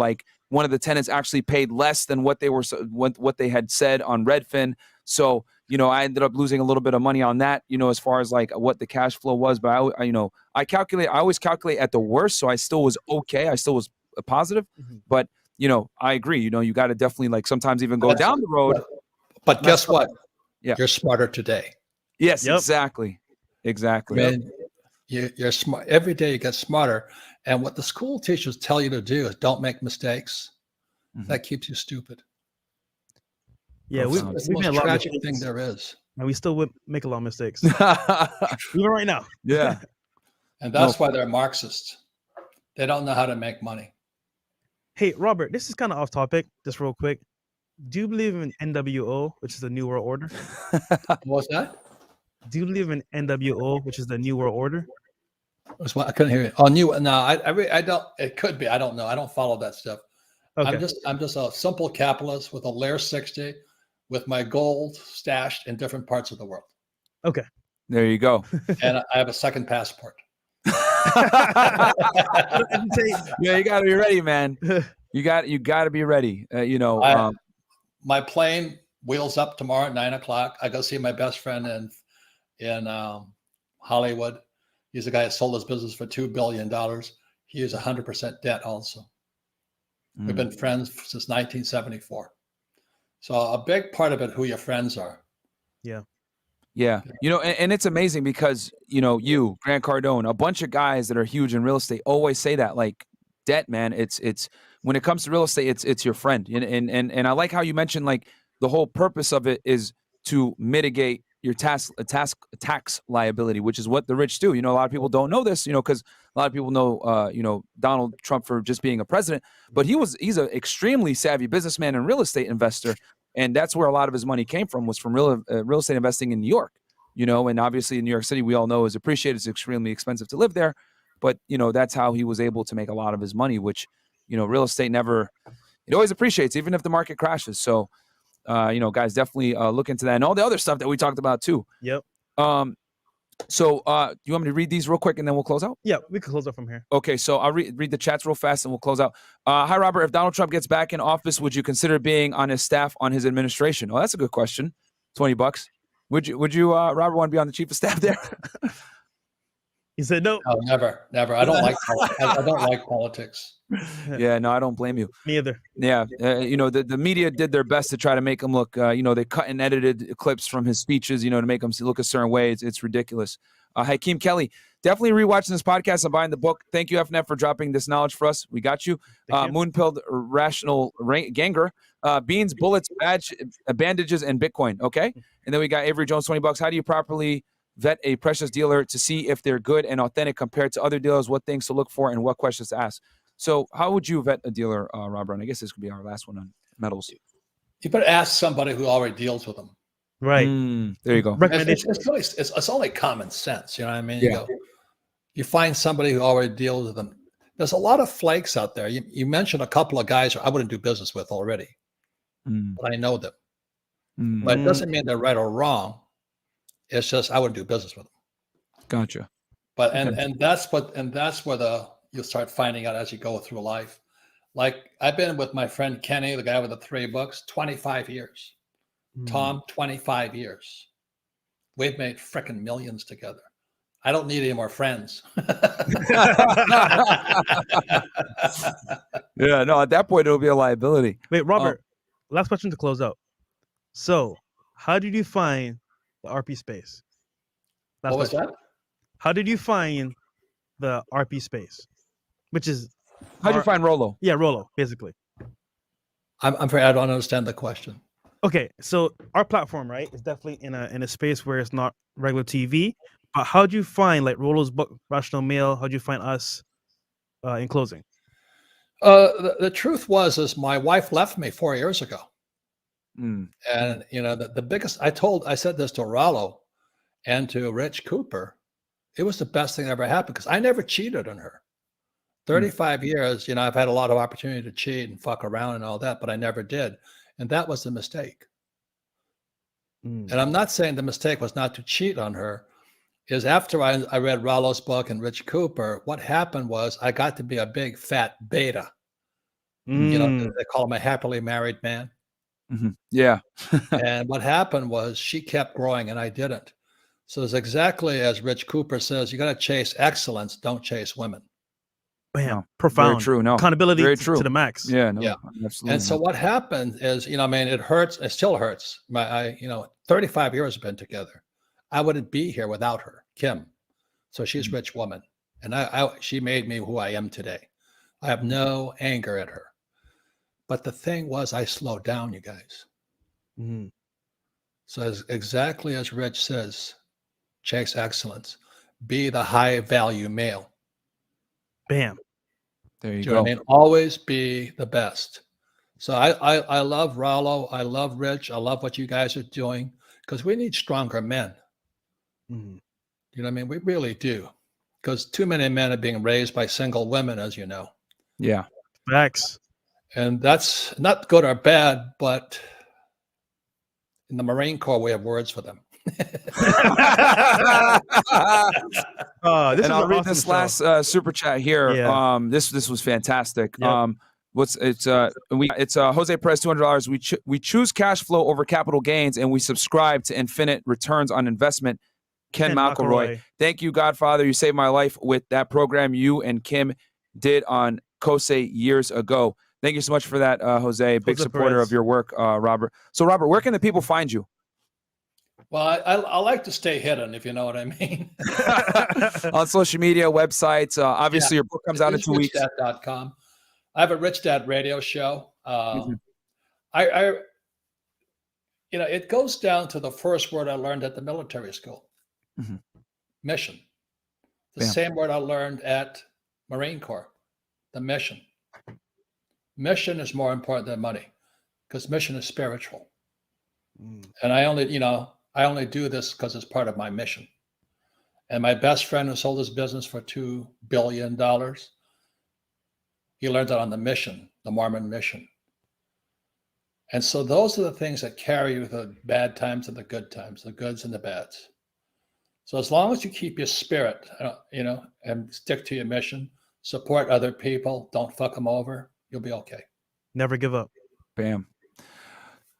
one of the tenants actually paid less than what they had said on Redfin. So, I ended up losing a little bit of money on that, as far as what the cash flow was. But I always calculate at the worst. So I still was okay. I still was positive, but I agree. You got to definitely sometimes even go down the road. But guess what? Yeah. You're smarter today. Yes, exactly. You're smart. Every day you get smarter. And what the school teachers tell you to do is don't make mistakes. That keeps you stupid. Yeah, we've made a lot of tragic thing there is. And we still would make a lot of mistakes. Even right now. Yeah. And that's why they're Marxists. They don't know how to make money. Hey, Robert, this is kind of off topic, just real quick. Do you believe in NWO, which is the New World Order? What's that? Do you believe in NWO, which is the New World Order? I couldn't hear you. Oh, no, I don't. It could be. I don't know. I don't follow that stuff. Okay. I'm just a simple capitalist with a layer 60 with my gold stashed in different parts of the world. Okay. There you go. And I have a second passport. Yeah, you got to be ready, man. You got to be ready. My plane wheels up tomorrow at 9:00. I go see my best friend in Hollywood. He's a guy that sold his business for $2 billion. He is 100% debt also. We've been friends since 1974. So a big part of it, who your friends are. Yeah. Yeah. And it's amazing because, you, Grant Cardone, a bunch of guys that are huge in real estate always say that, like, debt, man, it's when it comes to real estate, it's your friend. And I like how you mentioned, like, the whole purpose of it is to mitigate your tax liability, which is what the rich do. A lot of people don't know this, because a lot of people know, Donald Trump for just being a president, but he's an extremely savvy businessman and real estate investor. And that's where a lot of his money came from, was from real estate investing in New York, and obviously in New York City, we all know is appreciated. It's extremely expensive to live there. But, that's how he was able to make a lot of his money, which, real estate it always appreciates, even if the market crashes. So, guys, definitely look into that and all the other stuff that we talked about too. Yep. So you want me to read these real quick and then we'll close out? Yeah, we can close out from here. Okay, so I'll read the chats real fast and we'll close out. Hi, Robert. If Donald Trump gets back in office, would you consider being on his staff on his administration? Oh, that's a good question. $20. Would you, Robert, want to be on the chief of staff there? He said no. Oh, never. I don't like I don't like politics. Yeah, no, I don't blame you. Me either. Yeah, the media did their best to try to make him look, they cut and edited clips from his speeches, to make him look a certain way. It's ridiculous. Hakeem Kelly, definitely rewatching this podcast and buying the book. Thank you, FNF, for dropping this knowledge for us. We got you. Moonpilled Rational Ganger, beans, bullets, bandages, and Bitcoin. Okay. And then we got Avery Jones, $20. How do you properly vet a precious dealer to see if they're good and authentic compared to other dealers? What things to look for and what questions to ask? So how would you vet a dealer, Robert? And I guess this could be our last one on metals. You better ask somebody who already deals with them. Right. There you go. It's only common sense. You know what I mean? Yeah. You find somebody who already deals with them. There's a lot of flakes out there. You mentioned a couple of guys I wouldn't do business with already, but I know them. But it doesn't mean they're right or wrong. It's just I wouldn't do business with them. Gotcha. But and that's where you'll start finding out as you go through life. Like I've been with my friend Kenny, the guy with the 3 books, 25 years. Tom, 25 years. We've made frickin' millions together. I don't need any more friends. Yeah, no, at that point, it'll be a liability. Wait, Robert, last question to close out. So, how did you find the RP space? What was that? How did you find the RP space? Which is... How did you find Rollo? Yeah, Rollo, basically. I'm afraid I don't understand the question. Okay, so our platform, right, is definitely in a space where it's not regular TV. But how'd you find like Rollo's book, Rational Male? How'd you find us in closing? The truth is my wife left me 4 years ago. And the biggest, I said this to Rollo and to Rich Cooper, it was the best thing that ever happened because I never cheated on her. 35 years, I've had a lot of opportunity to cheat and fuck around and all that, but I never did. And that was the mistake. And I'm not saying the mistake was not to cheat on her. Is after I read Rollo's book and Rich Cooper, what happened was I got to be a big fat beta. They call him a happily married man. Yeah. And what happened was she kept growing and I didn't. So it's exactly as Rich Cooper says, you got to chase excellence, don't chase women. Bam. No, profound. Very true. No. Accountability Very true. to the max. Yeah. No, Yeah. Absolutely. And so what happened is, it hurts. It still hurts. 35 years have been together. I wouldn't be here without her, Kim. So she's a rich woman. And she made me who I am today. I have no anger at her. But the thing was, I slowed down, you guys. So exactly as Rich says, chase excellence. Be the high value male. Bam. There you Do go. you know what I mean? Always be the best. So I love Rollo. I love Rich. I love what you guys are doing because we need stronger men. You know what I mean? We really do. Because too many men are being raised by single women, as you know. Yeah. Facts. And that's not good or bad, but in the Marine Corps, we have words for them. This And is I'll an read awesome this show. last super chat here. Yeah. This was fantastic. Yep. It's Jose Perez, $200. We choose cash flow over capital gains, and we subscribe to infinite returns on investment. Ken McElroy. Thank you, Godfather. You saved my life with that program you and Kim did on Kosei years ago. Thank you so much for that, Jose. Big Jose supporter Perez. of your work, Robert. So, Robert, where can the people find you? Well, I like to stay hidden, if you know what I mean. On social media, websites. Obviously, your book comes out in 2 weeks. richdad.com. I have a Rich Dad radio show. It goes down to the first word I learned at the military school. Mission. The same word I learned at Marine Corps, the mission. Mission is more important than money because mission is spiritual. And I only do this because it's part of my mission. And my best friend who sold his business for $2 billion, he learned that on the mission, the Mormon mission. And so those are the things that carry you the bad times and the good times, the goods and the bads. So as long as you keep your spirit, and stick to your mission, support other people, don't fuck them over, you'll be okay. Never give up. Bam.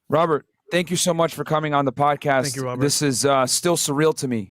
Robert, thank you so much for coming on the podcast. Thank you, Robert. This is still surreal to me.